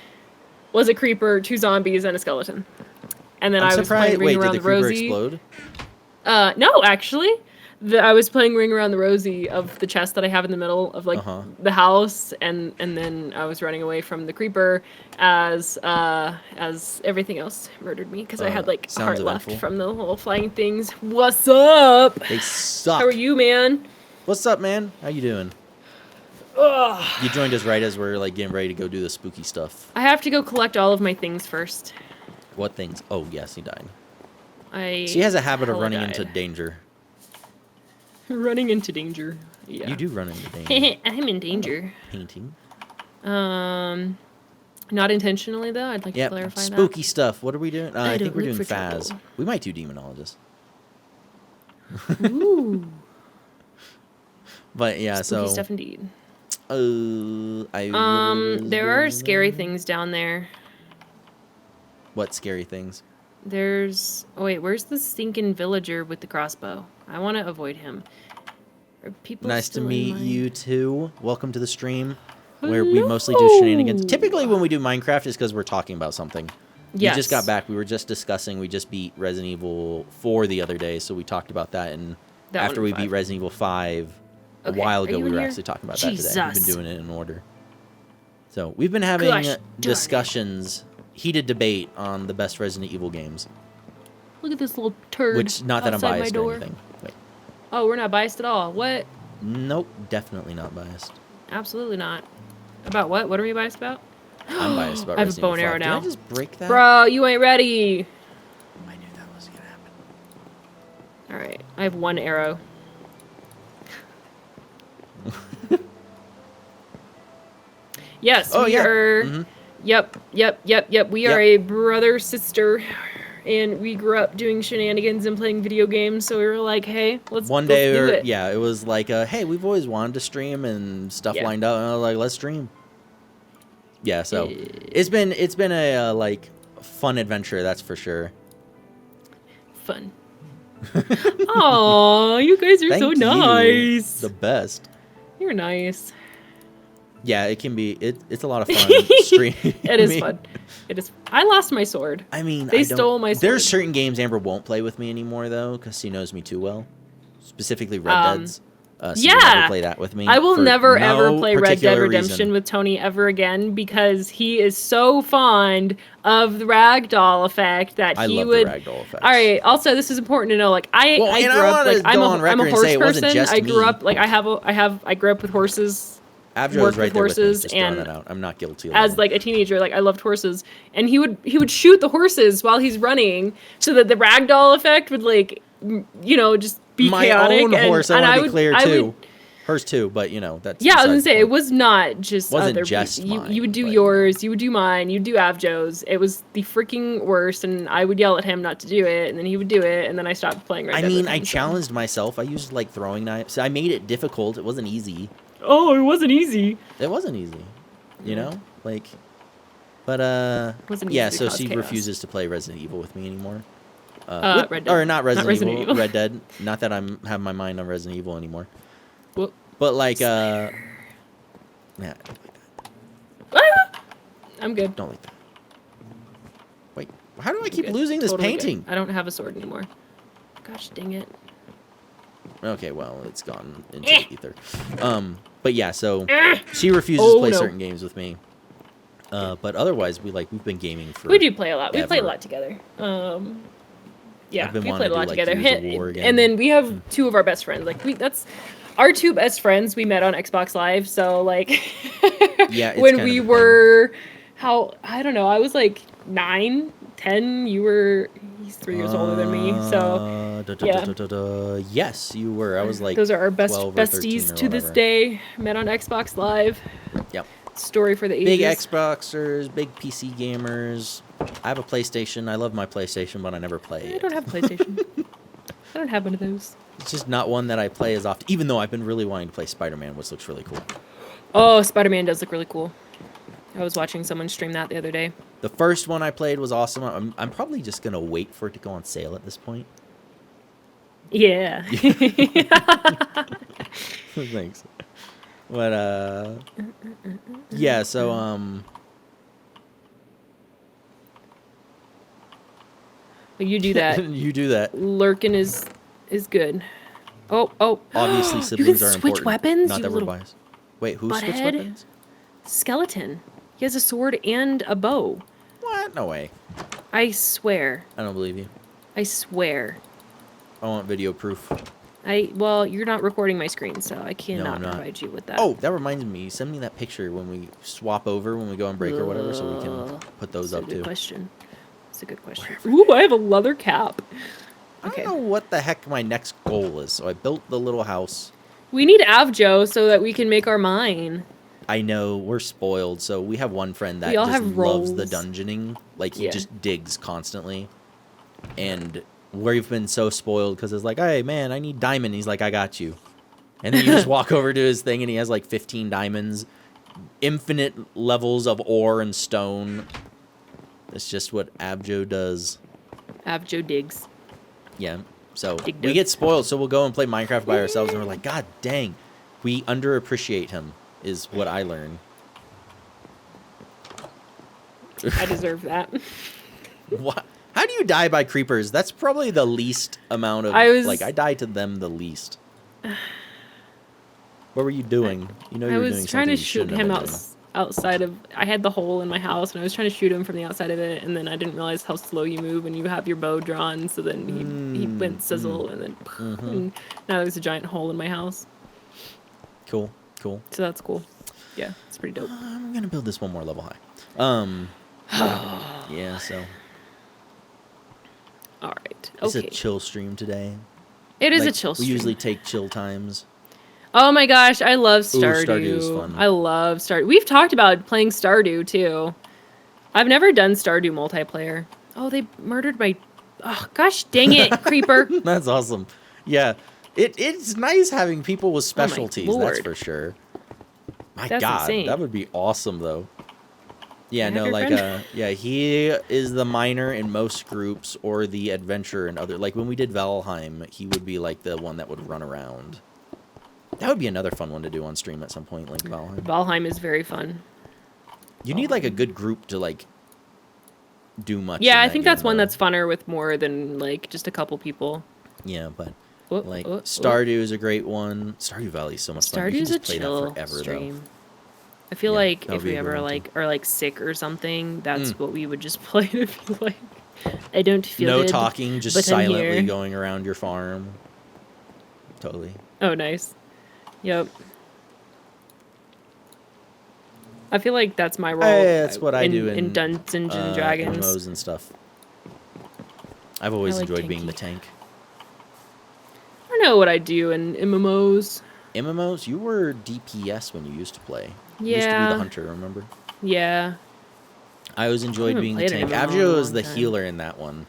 was a creeper, 2 zombies, and a skeleton. And then I'm I was surprised. playing Ring Wait, did Around the the creeper Rosie. explode? No, actually. I was playing Ring Around the Rosie of the chest that I have in the middle of like the house, and then I was running away from the creeper as everything else murdered me because I had like a sounds heart eventful. left from the little flying things. What's up? They suck. How are you, man? What's up, man? How you doing? Ugh. You joined us right as we're like getting ready to go do the spooky stuff. I have to go collect all of my things first. What things? Oh, yes, he died. She She has a habit of running into danger. Running into danger. Yeah. You do run into danger. I'm in danger. Painting. Not intentionally though. I'd like to clarify spooky stuff. What are we doing? I think don't we're look doing for Phaz. trouble. We might do Demonologist. Ooh. But yeah, Spooky stuff indeed. There are scary things down there. What scary things? There's... Oh, wait, where's the stinking villager with the crossbow? I want to avoid him. Are people Nice to still in meet mine? you too. Welcome to the stream, where we mostly do shenanigans. Typically, when we do Minecraft, is because we're talking about something. Yes. You just got back. We were just discussing. We just beat Resident Evil 4 the other day, so we talked about that. And after we beat Resident Evil 5 a while ago, we were actually talking about that today. We've been doing it in order. So we've been having discussions, heated debate on the best Resident Evil games. Look at this little turd. Which, not that I'm outside biased my door. or anything. Wait. Oh, we're not biased at all. What? Nope, definitely not biased. Absolutely not. About what? What are we biased about? I'm biased about I have a Resident bow and Evil arrow 5. now. Did I just break that? Bro, you ain't ready. I knew that was gonna happen. All right, I have one arrow. Yes, we are. Mm-hmm. Yep. We are a brother sister, and we grew up doing shenanigans and playing video games. So we were like, hey, let's do it. Yeah, it was like, hey, we've always wanted to stream and stuff lined up, and I was like, let's stream. Yeah, so it's been a like fun adventure, that's for sure. Fun. Aw, you guys are so Thank you. nice. The best. You're nice. Yeah, it can be. It's a lot of fun. Stream. It is fun. It is. I lost my sword. I mean, they stole my sword. There's certain games Amber won't play with me anymore though, because she knows me too well. Specifically, Red Dead's. So you never play that with me. I will never ever play Red Dead Redemption with Tony ever again because he is so fond of the ragdoll effect that he would. I love the ragdoll effect. All right. Also, this is important to know. Like I grew up like I'm a horse person. I grew up like I grew up with horses. Abjo was right there with me, just throwing that out. I'm not guilty. As like a teenager, like I loved horses, and he would shoot the horses while he's running, so that the ragdoll effect would like, just be chaotic. My own horse, I want to be clear too. Hers too, but that's. Yeah, I was gonna say it was not just. Wasn't just mine. You would do yours, you would do mine, you'd do Avjo's. It was the freaking worst, and I would yell at him not to do it, and then he would do it, and then I stopped playing Red Dead with him, I challenged myself. I used like throwing knives. So I made it difficult. It wasn't easy. Oh, it wasn't easy. It wasn't easy, like, but yeah. So she refuses to play Resident Evil with me anymore. Red Dead. Or not Resident Evil. Red Dead. Not that I'm have my mind on Resident Evil anymore. Well, but like, yeah. I'm good. Don't like that. Wait, how do I keep losing this painting? Good. I don't have a sword anymore. Gosh dang it. Okay, well, it's gone into the ether. But yeah, so she refuses to play certain games with me. But otherwise, we've been gaming for. We do play a lot. We play a lot together. Yeah, we played a lot together. And then we have two of our best friends. Like that's our two best friends. We met on Xbox Live. So like, yeah, when we were, I don't know. I was like 9, 10. He's 3 years older than me. So yeah. Yes, you were. I was like. Those are our best besties to this day. Met on Xbox Live. Yep. Story for the ages. Big Xboxers, big PC gamers. I have a PlayStation. I love my PlayStation, but I never play it. I don't have a PlayStation. I don't have one of those. It's just not one that I play as often, even though I've been really wanting to play Spider-Man, which looks really cool. Oh, Spider-Man does look really cool. I was watching someone stream that the other day. The first one I played was awesome. I'm probably just going to wait for it to go on sale at this point. Yeah. Thanks. But, yeah, so, you do that. You do that. Lurkin is good. Oh. Obviously, siblings are important. Switch weapons? Not that we're biased. Wait, who switched weapons? Skeleton. He has a sword and a bow. What? No way. I swear. I don't believe you. I swear. I want video proof. Well, you're not recording my screen, so I cannot provide you with that. Oh, that reminds me. Send me that picture when we swap over, when we go on break or whatever, so we can put those up too. That's a good question. That's a good question. Ooh, I have a leather cap. Okay. don't know what the heck my next goal is. So I built the little house. We need Avjo so that we can make our mine. I know we're spoiled. So we have one friend that We all just have loves the roles. dungeoning. Like he Yeah. just digs constantly. And we've been so spoiled because it's like, hey, man, I need diamond. He's like, I got you. And then you just walk over to his thing and he has like 15 diamonds. Infinite levels of ore and stone. That's just what Abjo does. Avjo digs. Yeah. So Dig we dug. get spoiled, so we'll go and play Minecraft by ourselves, and we're like, God dang, we underappreciate him, is what I learned. I deserve that. What? How do you die by creepers? That's probably the least amount of, I die to them the least. What were you doing? You know you I were was doing trying something to you shoot shouldn't have him been out, doing. outside of. I had the hole in my house, and I was trying to shoot him from the outside of it, and then I didn't realize how slow you move, and you have your bow drawn. So then he went sizzle, and then and now there's a giant hole in my house. Cool, cool. So that's cool. Yeah, it's pretty dope. I'm gonna build this one more level high. Yeah, so All right. it's Okay. a chill stream today. It is Like, a chill stream. We usually take chill times. Oh my gosh, I love Stardew. Stardew's fun. I love Stardew. We've talked about playing Stardew too. I've never done Stardew multiplayer. Oh, they murdered my. Oh gosh, dang it, creeper! That's awesome. Yeah, it's nice having people with specialties. That's Lord. for sure. My That's God, insane. that would be awesome though. Yeah, I no, have your like friend. yeah, he is the miner in most groups or the adventurer in other. Like when we did Valheim, he would be like the one that would run around. That would be another fun one to do on stream at some point, like Valheim. Valheim is very fun. You need like a good group to like do much. Yeah, in I that think that's game, one though. that's funner with more than like just a couple people. Yeah, but Oh, like oh, oh. Stardew is a great one. Stardew Valley is so much fun. You can Stardew's a just play that chill forever, stream. I feel Yeah, like that would if be we a good ever one, too. like are like sick or something, that's what we would just play to feel like I don't though. feel No good, talking, just but I'm silently here. going around your farm. Totally. Oh, nice. Yep. I feel like that's my role. That's what I do in Dungeons and Dragons. MMOs and stuff. I've always I like enjoyed being the tanky. tank. I don't know what I do in MMOs. MMOs, you were DPS when you used to play. You used to be Yeah. the hunter, remember? Yeah. I always enjoyed haven't being the played an tank. MMO in a Avjo is long the time. healer in that one,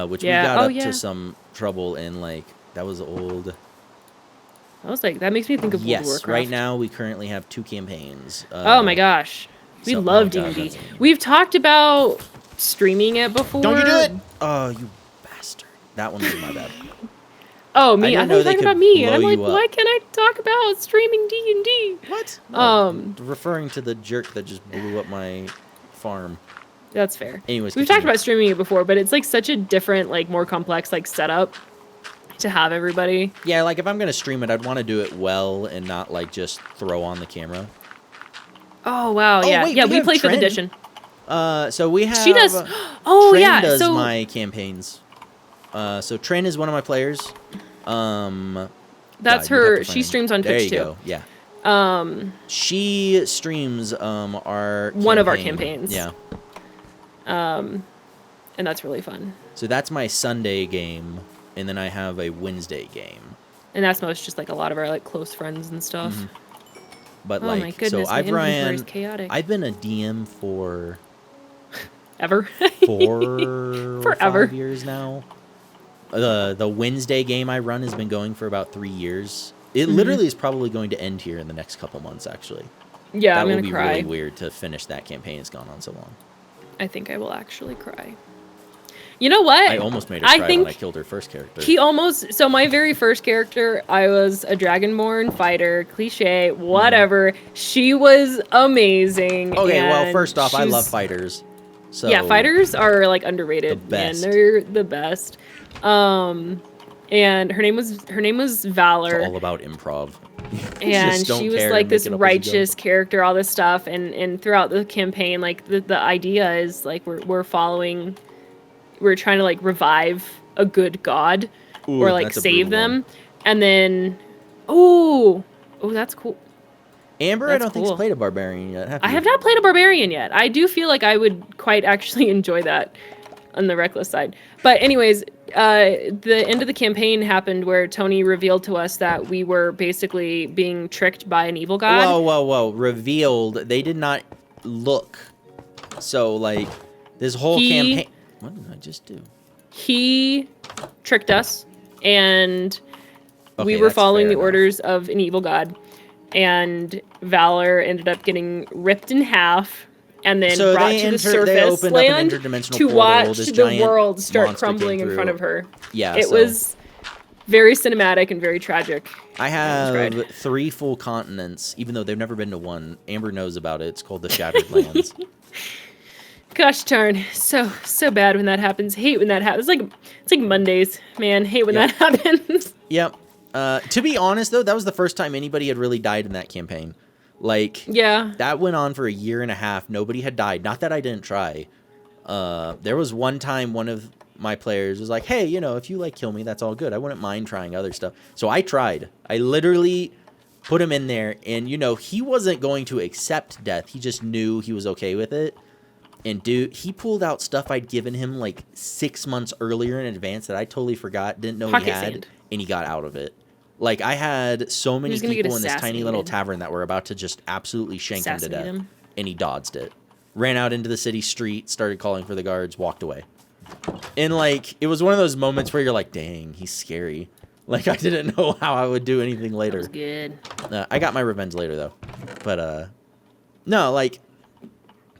which Yeah. we got Oh, up yeah. to some trouble in. Like that was old. I was like, that makes me think of World of Yes, Warcraft. right now we currently have 2 campaigns. Oh my gosh. We so- love oh God, D&D. that's- We've talked about streaming it before. Don't you do it! Oh, you bastard! That one was my bad. Oh, me. I I didn't thought know you were they talking could about me. And I'm blow like, you up. why can't I talk about streaming D&D? What? Referring to the jerk that just blew up my farm. That's fair. Anyways, We've talked continue. about streaming it before, but it's like such a different, like more complex, like setup to have everybody. Yeah, like if I'm gonna stream it, I'd want to do it well and not like just throw on the camera. Oh wow, Oh, yeah, wait, yeah. we We have play 5th Tren. edition. So we have. She does. Oh Tren yeah. does So my campaigns. So Tren is one of my players. that's God, you'd have her. to She find- streams on there Twitch you too. go. Yeah. She streams our One of our campaign. campaigns. Yeah. And that's really fun. So that's my Sunday game, and then I have a Wednesday game. And that's most just like a lot of our like close friends and stuff. But Oh like, my goodness, so my I've inventory is ran. chaotic. I've been a DM for Ever. 4 or Forever. 5 years now. The Wednesday game I run has been going for about 3 years. It literally is probably going to end here in the next couple months, actually. Yeah, That I'm will gonna be cry. really weird to finish that campaign. It's gone on so long. I think I will actually cry. You know what? I almost made her I cry think when I killed her first character. He almost. So my very first character, I was a Dragonborn fighter, cliche, whatever. She was amazing. Okay, well, and first off, I love she's- fighters. So Yeah, fighters are like underrated, The man. best. They're the best. And her name was Valor. It's all about improv. And Just don't she was care like and this make it up as you go. righteous character, all this stuff, and throughout the campaign, like the idea is like we're trying to like revive a good god Ooh, or like that's a save brutal them, one. and then oh that's cool. Amber, I That's don't think cool. has played a barbarian yet. I have not played a barbarian yet. I do feel like I would quite actually enjoy that. on the reckless side. But anyways, the end of the campaign happened where Tony revealed to us that we were basically being tricked by an evil god. Whoa. Revealed. They did not look. So, like, this whole campaign... What did I just do? He tricked us, and we were following the orders of an evil god. And Valor ended up getting ripped in half and then brought to the surface land to watch the world start crumbling in front of her. Yeah, it was very cinematic and very tragic. I have 3 full continents, even though they've never been to one. Amber knows about it. It's called the Shattered Lands. Gosh darn, so bad when that happens. Hate when that happens. It's like Mondays, man. Hate when that happens. Yep. To be honest, though, that was the first time anybody had really died in that campaign. Like, yeah, that went on for a year and a half. Nobody had died. Not that I didn't try. There was one time one of my players was like, hey, you know, if you, like, kill me, that's all good. I wouldn't mind trying other stuff. So I tried. I literally put him in there, and, you know, he wasn't going to accept death. He just knew he was okay with it. And, dude, he pulled out stuff I'd given him, like, 6 months earlier in advance that I totally forgot, didn't know he had, and he got out of it. Like, I had so many people in this tiny little tavern that were about to just absolutely shank him to death, and he dodged it. Ran out into the city street, started calling for the guards, walked away. And, like, it was one of those moments where you're like, dang, he's scary. Like, I didn't know how I would do anything later. That was good. I got my revenge later, though. But, no, like...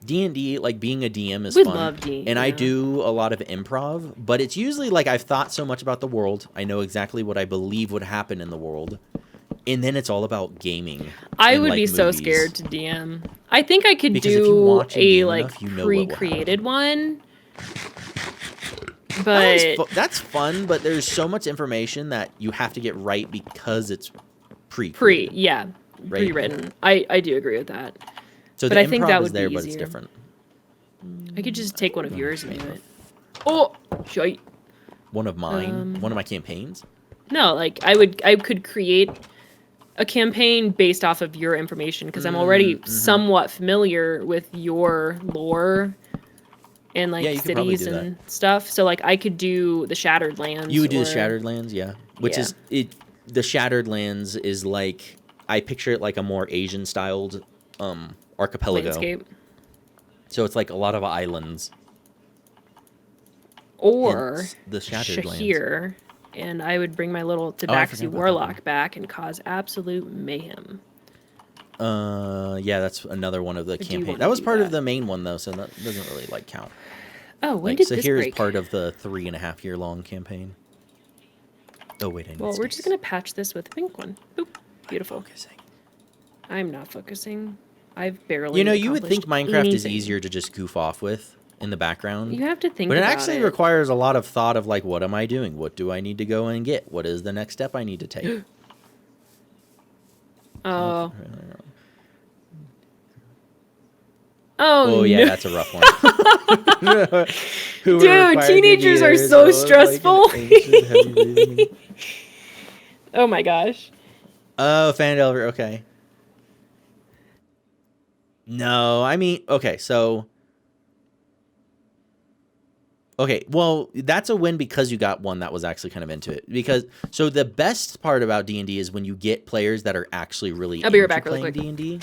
D&D, like, being a DM is fun. Love D, and I do a lot of improv, but it's usually, like, I've thought so much about the world. I know exactly what I believe would happen in the world. And then it's all about gaming. I would be so scared to DM. I think I could do a, like, pre-created one. But... That's fun, but there's so much information that you have to get right because it's pre-written. I do agree with that. So but I think that would be easier. But it's different. I could just take one of yours and do it. Oh, shite. One of mine? One of my campaigns? No, like I could create a campaign based off of your information because I'm already somewhat familiar with your lore and like cities and stuff. So like I could do the Shattered Lands. You would do the Shattered Lands, yeah. Which is the Shattered Lands is like I picture it like a more Asian styled archipelago. Landscape. So it's like a lot of islands. Or hence the Shattered Shahir, Lands. And I would bring my little Tabaxi Warlock back and cause absolute mayhem. Yeah, that's another one of the campaigns. That was part of the main one though, so that doesn't really like count. Oh, when did this break? Sahir is part of the 3.5 year long campaign. Oh wait, I need Well, we're just gonna patch this with a pink one. Boop. Beautiful. Focusing. I'm not focusing. I've barely. You know, you would think Minecraft is easier to just goof off with in the background. You have to think about it. But it actually requires a lot of thought of like, what am I doing? What do I need to go and get? What is the next step I need to take? Oh. Oh yeah, that's a rough one. Dude, teenagers are so stressful. Like oh my gosh. Oh, fan delver. Okay. No, I mean, okay, so... Okay, well, that's a win because you got one that was actually kind of into it. Because, so the best part about D&D is when you get players that are actually really I'll be right back really quick. D&D.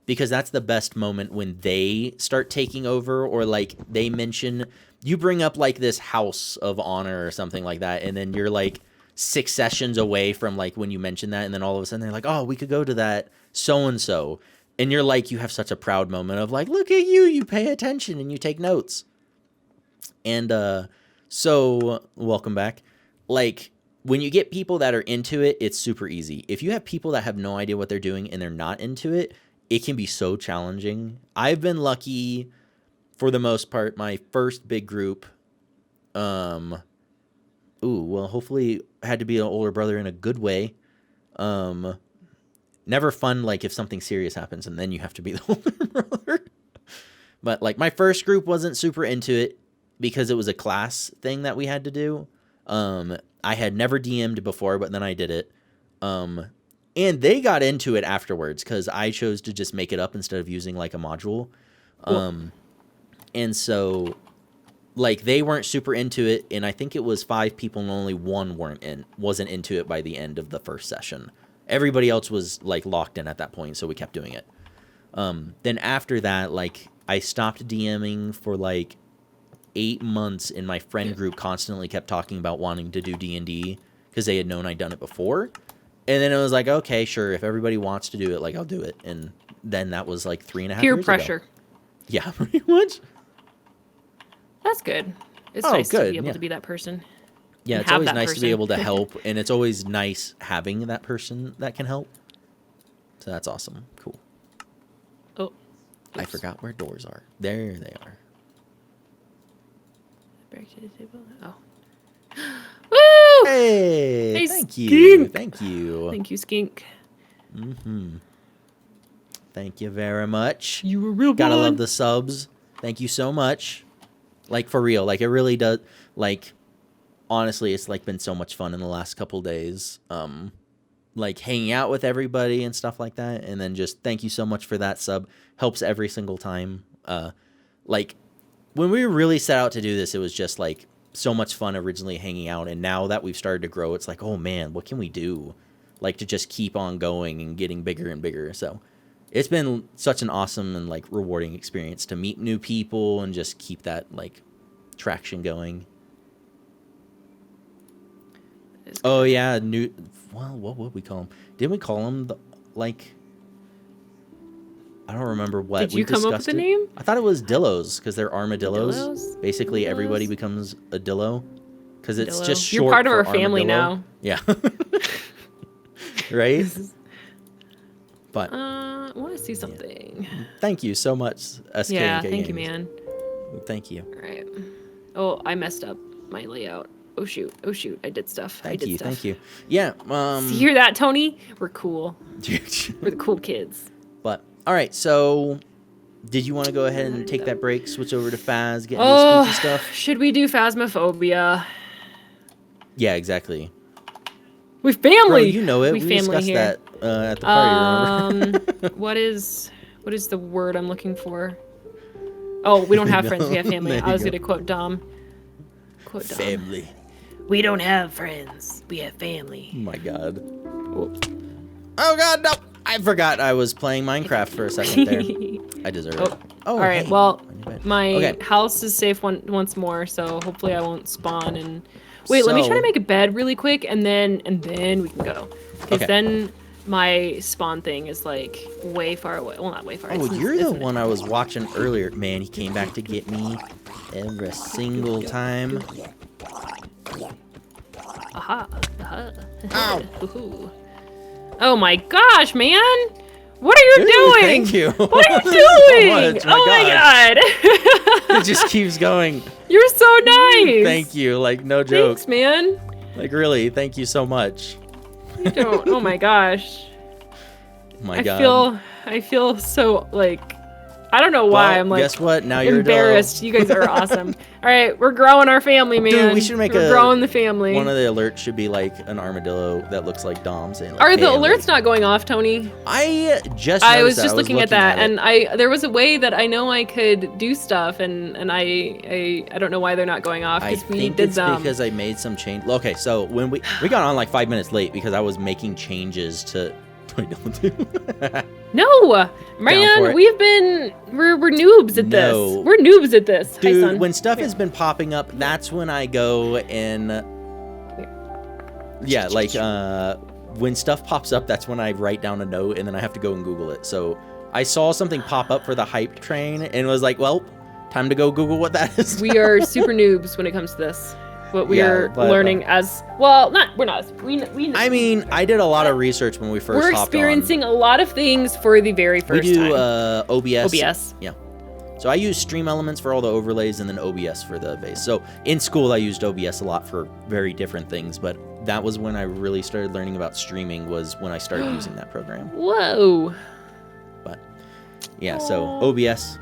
Because that's the best moment when they start taking over or, like, they mention... You bring up, like, this house of honor or something like that, and then you're, like, 6 sessions away from, like, when you mention that, and then all of a sudden they're like, oh, we could go to that so-and-so. And you're like, you have such a proud moment of like, look at you, you pay attention and you take notes. And so, welcome back. Like, when you get people that are into it, it's super easy. If you have people that have no idea what they're doing and they're not into it, it can be so challenging. I've been lucky, for the most part, my first big group, well, hopefully had to be an older brother in a good way. Never fun, like, if something serious happens and then you have to be the older brother. But, like, my first group wasn't super into it because it was a class thing that we had to do. I had never DM'd before, but then I did it. And they got into it afterwards because I chose to just make it up instead of using, like, a module. And so like they weren't super into it, and I think it was 5 people and only one wasn't into it by the end of the first session. Everybody else was like locked in at that point, so we kept doing it. Then after that, like I stopped DMing for like 8 months, and my friend group constantly kept talking about wanting to do D&D because they had known I'd done it before. And then it was like, okay, sure, if everybody wants to do it, like I'll do it. And then that was like 3.5 Peer years pressure. ago. Yeah, pretty much. That's good. It's nice to good, be able yeah. to be that person. Yeah, and it's have always that nice to be person. able to help, and it's always nice having that person that can help. So that's awesome. Cool. Oh. I Oops. forgot where doors are. There they are. Back to the table. Oh. Woo! Hey, Hey, thank you. Skink. Thank you. Thank you, Skink. Thank you very much. You were real Gotta good. love the subs. Thank you so much. Like, for real. Like, it really does. Like, honestly, it's, like, been so much fun in the last couple days. Like, hanging out with everybody and stuff like that. And then just thank you so much for that sub. Helps every single time. Like, when we really set out to do this, it was just, like, so much fun originally hanging out. And now that we've started to grow, it's like, oh, man, what can we do? Like, to just keep on going and getting bigger and bigger. So it's been such an awesome and, like, rewarding experience to meet new people and just keep that, like, traction going. Oh, yeah, well, what would we call them? Didn't we call them, like, I don't remember what. Did you come up with the name? I thought it was Dillos, because they're armadillos. Dillos? Basically, Dillos? everybody becomes a Dillo, because it's Dillo. just short You're part of for our family armadillo. now. Yeah. Right? But I want to see something. thank you so much, SK. Yeah, thank you, man. Thank you. All right. Oh, I messed up my layout. Oh shoot. I did stuff. Thank you. Yeah. You hear that, Tony? We're cool. We're the cool kids. But all right, so did you want to go ahead and take that break, switch over to Phaz, get into the spooky stuff? Should we do Phasmophobia? Yeah, exactly. We family. Bro, you know it. We family discussed here. that at the party. Remember? what is the word I'm looking for? Oh, we don't have friends. We have family. There I was you gonna quote Dom. Family. We don't have friends. We have family. Oh my god. Oh god, no! I forgot I was playing Minecraft for a second there. I deserve it. Oh, all right. hey, Well, on your bed. my Okay. house is safe once more, so hopefully I won't spawn. And wait, let me try So- to make a bed really quick, and then we can go. Because Okay. then my spawn thing is like way far away. Well, not way far. Oh, it's- you're the it's- one I was watching earlier. Man, he came back to get me every single time. Aha. Ow. Ooh. Oh my gosh, man! What are you Dude, doing? thank you. What are you doing? much. Oh my gosh. god! It just keeps going. You're so nice. Thank you. Like, no joke. Thanks, man. Like, really, thank you so much. You don't. Oh my gosh. Oh my god. I feel so like I don't know why Well, I'm like guess what? Now you're embarrassed. You guys are awesome. All right, we're growing our family, man. Dude, we should make we're growing the family. One of the alerts should be like an armadillo that looks like Dom saying like, Are the family. alerts not going off, Tony? I just I noticed was that. just looking at that, it. and there was a way that I know I could do stuff, and I don't know why they're not going off I because we think did it's them. because I made some change. Okay, so when we got on like 5 minutes late because I was making changes to. No, for man, it. we're noobs at No. this. We're noobs at this. Hi, Dude, son. when stuff has been popping up, that's when I go and yeah, like when stuff pops up, that's when I write down a note and then I have to go and Google it. So I saw something pop up for the hype train and was like, well, time to go Google what that is. We are super noobs when it comes to this. What we Yeah, are but, learning as well, we're not. We I mean, I did a lot of research when we first we're hopped experiencing a lot of things for the very on. We first do time. OBS. OBS. Yeah. So I use Stream Elements for all the overlays and then OBS for the base. So in school, I used OBS a lot for very different things, but that was when I really started learning about streaming was when I started using that program. Whoa. But yeah, so OBS.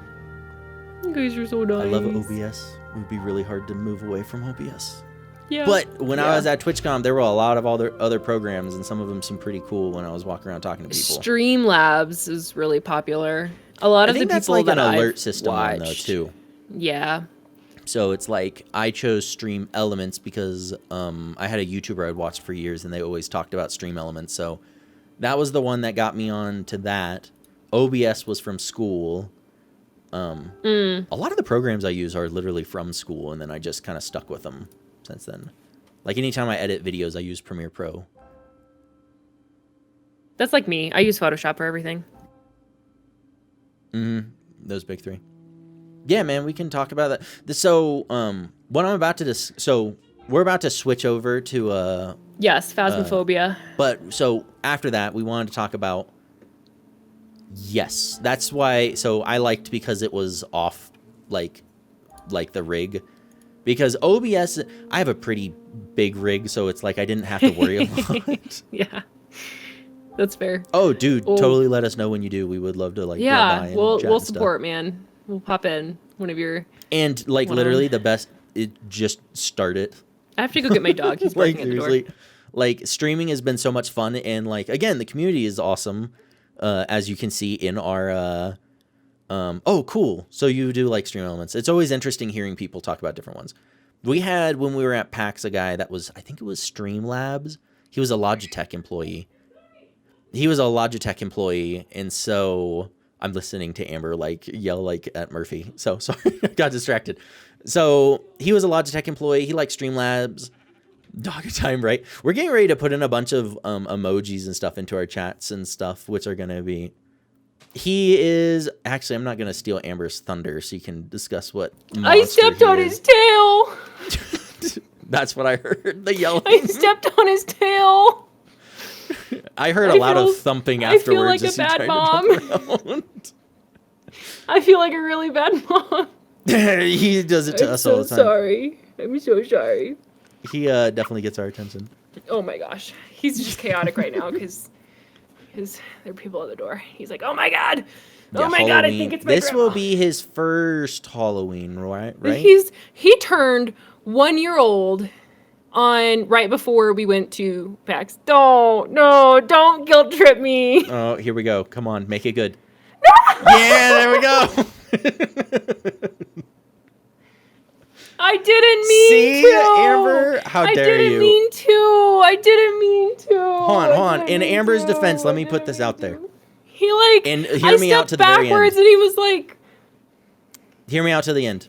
You guys are so nice. I love OBS. It would be really hard to move away from OBS. Yeah. But when I was at TwitchCon, there were a lot of other programs, and some of them seemed pretty cool when I was walking around talking to people. Streamlabs is really popular. A lot I of think the that's people like that an I've alert system one, though, watched- too. Yeah. So it's like I chose Stream Elements because I had a YouTuber I'd watched for years, and they always talked about Stream Elements. So that was the one that got me on to that. OBS was from school. A lot of the programs I use are literally from school, and then I just kind of stuck with them since then. Like anytime I edit videos, I use Premiere Pro. That's like me. I use Photoshop for everything. Those big three. Yeah, man, we can talk about that. So, what I'm about to so we're about to switch over to Yes, Phasmophobia. but so after that, we wanted to talk about. Yes, that's why. So I liked because it was off, like the rig, because OBS. I have a pretty big rig, so it's like I didn't have to worry a lot. Yeah, that's fair. Oh, dude, totally let us know when you do. We would love to like. Yeah, drop by and we'll chat and support, stuff. man. We'll pop in one of your. And like literally the best. It just started. I have to go get my dog. He's barking at the door. Like streaming has been so much fun, and like again, the community is awesome. As you can see in our oh cool, so you do like Stream Elements. It's always interesting hearing people talk about different ones. We had, when we were at PAX, a guy that was, I think it was Streamlabs. He was a Logitech employee. And so I'm listening to Amber like yell like at Murphy, so sorry. I got distracted. So he was a Logitech employee. He liked Streamlabs. Dog time, right? We're getting ready to put in a bunch of emojis and stuff into our chats and stuff, which are going to be. He is actually. I'm not going to steal Amber's thunder, so you can discuss what. I stepped on his tail. That's what I heard. The yelling. I stepped on his tail. I heard a lot of thumping afterwards. I feel like a bad mom. I feel like a really bad mom. He does it to us all the time. I'm so sorry. He definitely gets our attention. Oh my gosh. He's just chaotic right now because there are people at the door. He's like, oh my God. Yeah, oh my God, I think it's my This grandma. will be his first Halloween, right? He turned 1 year old on right before we went to PAX. Don't guilt trip me. Oh, here we go. Come on, make it good. Yeah, there we go. I didn't mean See, to. Amber, how dare you? I didn't mean to. Hold on. In Amber's defense, let me put this out there. He like, and hear me out to the very end. backwards and he was like. Hear me out to the end.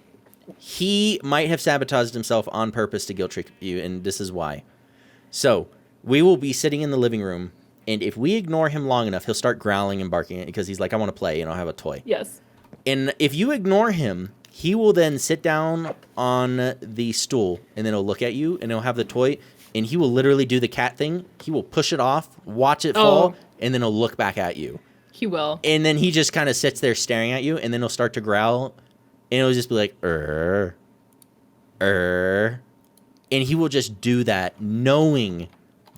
He might have sabotaged himself on purpose to guilt trip you, and this is why. So, we will be sitting in the living room, and if we ignore him long enough, he'll start growling and barking because he's like, I want to play, and I'll have a toy. Yes. And if you ignore him, he will then sit down on the stool, and then he'll look at you, and he'll have the toy, and he will literally do the cat thing. He will push it off, watch it fall, and then he'll look back at you. He will. And then he just kind of sits there staring at you, and then he'll start to growl, and it'll just be like, and he will just do that, knowing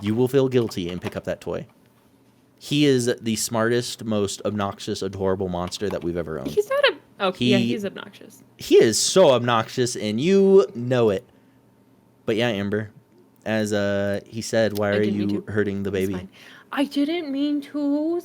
you will feel guilty and pick up that toy. He is the smartest, most obnoxious, adorable monster that we've ever owned. He's not a... Oh, yeah, he's obnoxious. He is so obnoxious, and you know it. But yeah, Amber, as he said, why are you hurting the baby? I didn't mean to.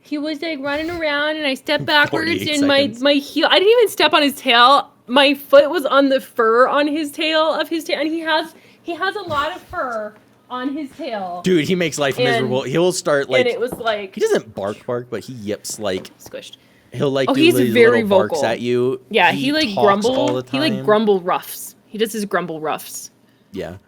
He was like running around, and I stepped backwards, and my heel... I didn't even step on his tail. My foot was on the fur on his tail, and he has a lot of fur on his tail. Dude, he makes life miserable. He'll start like... And it was like... He doesn't bark, but he yips like... Squished. He'll like do he's these very little barks vocal. at you. Yeah, he like grumble all the time. He like grumble ruffs. He does his grumble ruffs. Yeah.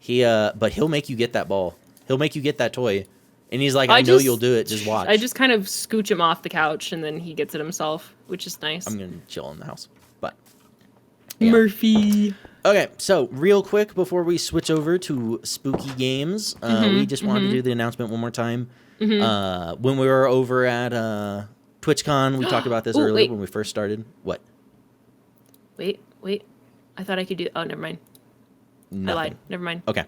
But he'll make you get that ball. He'll make you get that toy. And he's like, I know you'll do it, just watch. I just kind of scooch him off the couch and then he gets it himself, which is nice. I'm gonna chill in the house. But yeah. Murphy. Okay, so real quick before we switch over to spooky games, we just wanted to do the announcement one more time. When we were over at TwitchCon, we talked about this earlier when we first started. What? Wait. I thought I could do... Oh, never mind. Nothing. I lied. Never mind. Okay.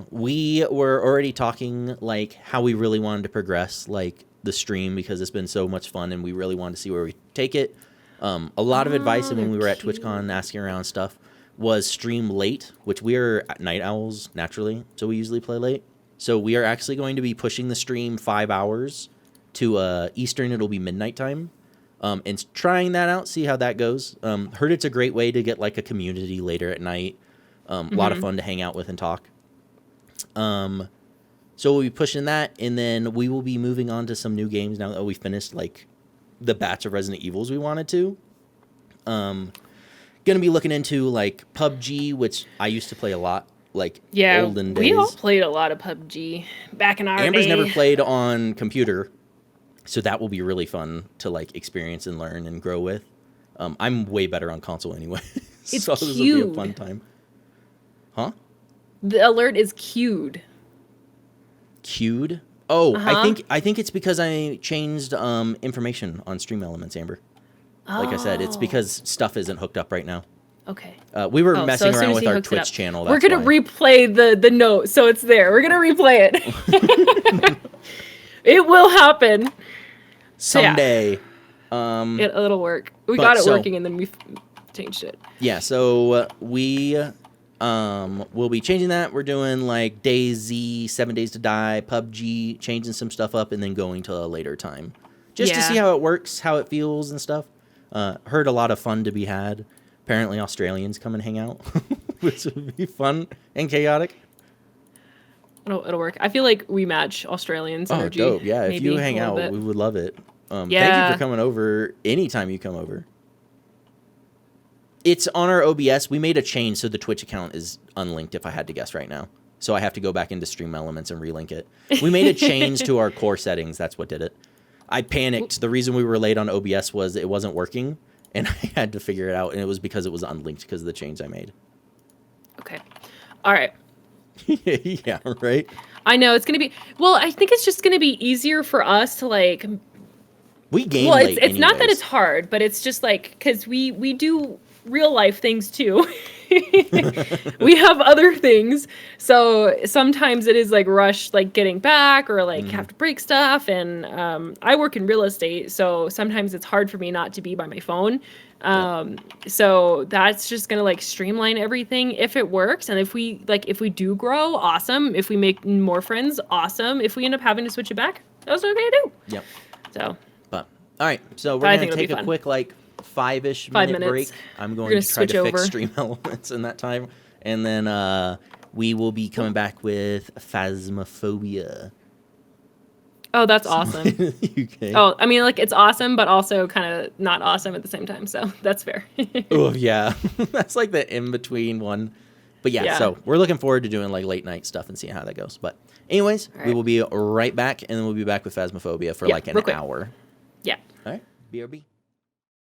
We were already talking, like, how we really wanted to progress, like, the stream, because it's been so much fun, and we really wanted to see where we take it. A lot of advice, and when we were at TwitchCon asking around stuff, was stream late, which we are night owls, naturally, so we usually play late. So we are actually going to be pushing the stream 5 hours to Eastern. It'll be midnight time. and trying that out, see how that goes. Heard it's a great way to get like a community later at night. A lot of fun to hang out with and talk. So we'll be pushing that, and then we will be moving on to some new games now that we finished like the batch of Resident Evils we wanted to. Gonna be looking into like PUBG, which I used to play a lot, like olden days. We all played a lot of PUBG back in our Amber's day. never played on computer, so that will be really fun to like experience and learn and grow with. I'm way better on console anyway, It's so this will be queued. a fun time. Huh? The alert is queued. Queued? Oh, I think it's because I changed information on Stream Elements, Amber. Like I said, it's because stuff isn't hooked up right now. Okay. We were so messing as soon around as with he our hooks it Twitch up, channel. We're That's gonna why. replay the note, so it's there. We're gonna replay it. It will happen Someday. It'll work. We got it working, and then we changed it. Yeah, so we we'll be changing that. We're doing like DayZ, 7 Days to Die, PUBG, changing some stuff up, and then going to a later time. Just to see how it works, how it feels and stuff. Heard a lot of fun to be had. Apparently Australians come and hang out, which would be fun and chaotic. It'll work. I feel like we match Australians' energy. Oh, dope. Yeah, if you hang out, we would love it. Thank you for coming over anytime you come over. It's on our OBS. We made a change, so the Twitch account is unlinked if I had to guess right now. So I have to go back into Stream Elements and relink it. We made a change to our core settings. That's what did it. I panicked. The reason we were late on OBS was it wasn't working, and I had to figure it out, and it was because it was unlinked because of the change I made. Okay. All right. Yeah, right? I know, it's going to be... Well, I think it's just going to be easier for us to, like... We game late it's not that anyways. it's hard, but it's just, like... Because we do real-life things, too. We have other things. So sometimes it is, like, rushed, like, getting back or, like, have to break stuff. And I work in real estate, so sometimes it's hard for me not to be by my phone. So that's just gonna like streamline everything if it works, and if we do grow, awesome. If we make more friends, awesome. If we end up having to switch it back, that's okay too. Yep. So But all right, so we're gonna take a quick like 5-ish minute break. I'm going to try to fix Stream Elements in that time, and then we will be coming back with Phasmophobia. Oh, that's awesome. Okay. Oh, I mean, like, it's awesome, but also kind of not awesome at the same time, so that's fair. Oh, yeah. That's like the in-between one. But yeah, so we're looking forward to doing like late night stuff and seeing how that goes. But anyways, we will be right back, and then we'll be back with Phasmophobia for like an hour. Yeah. All right. BRB.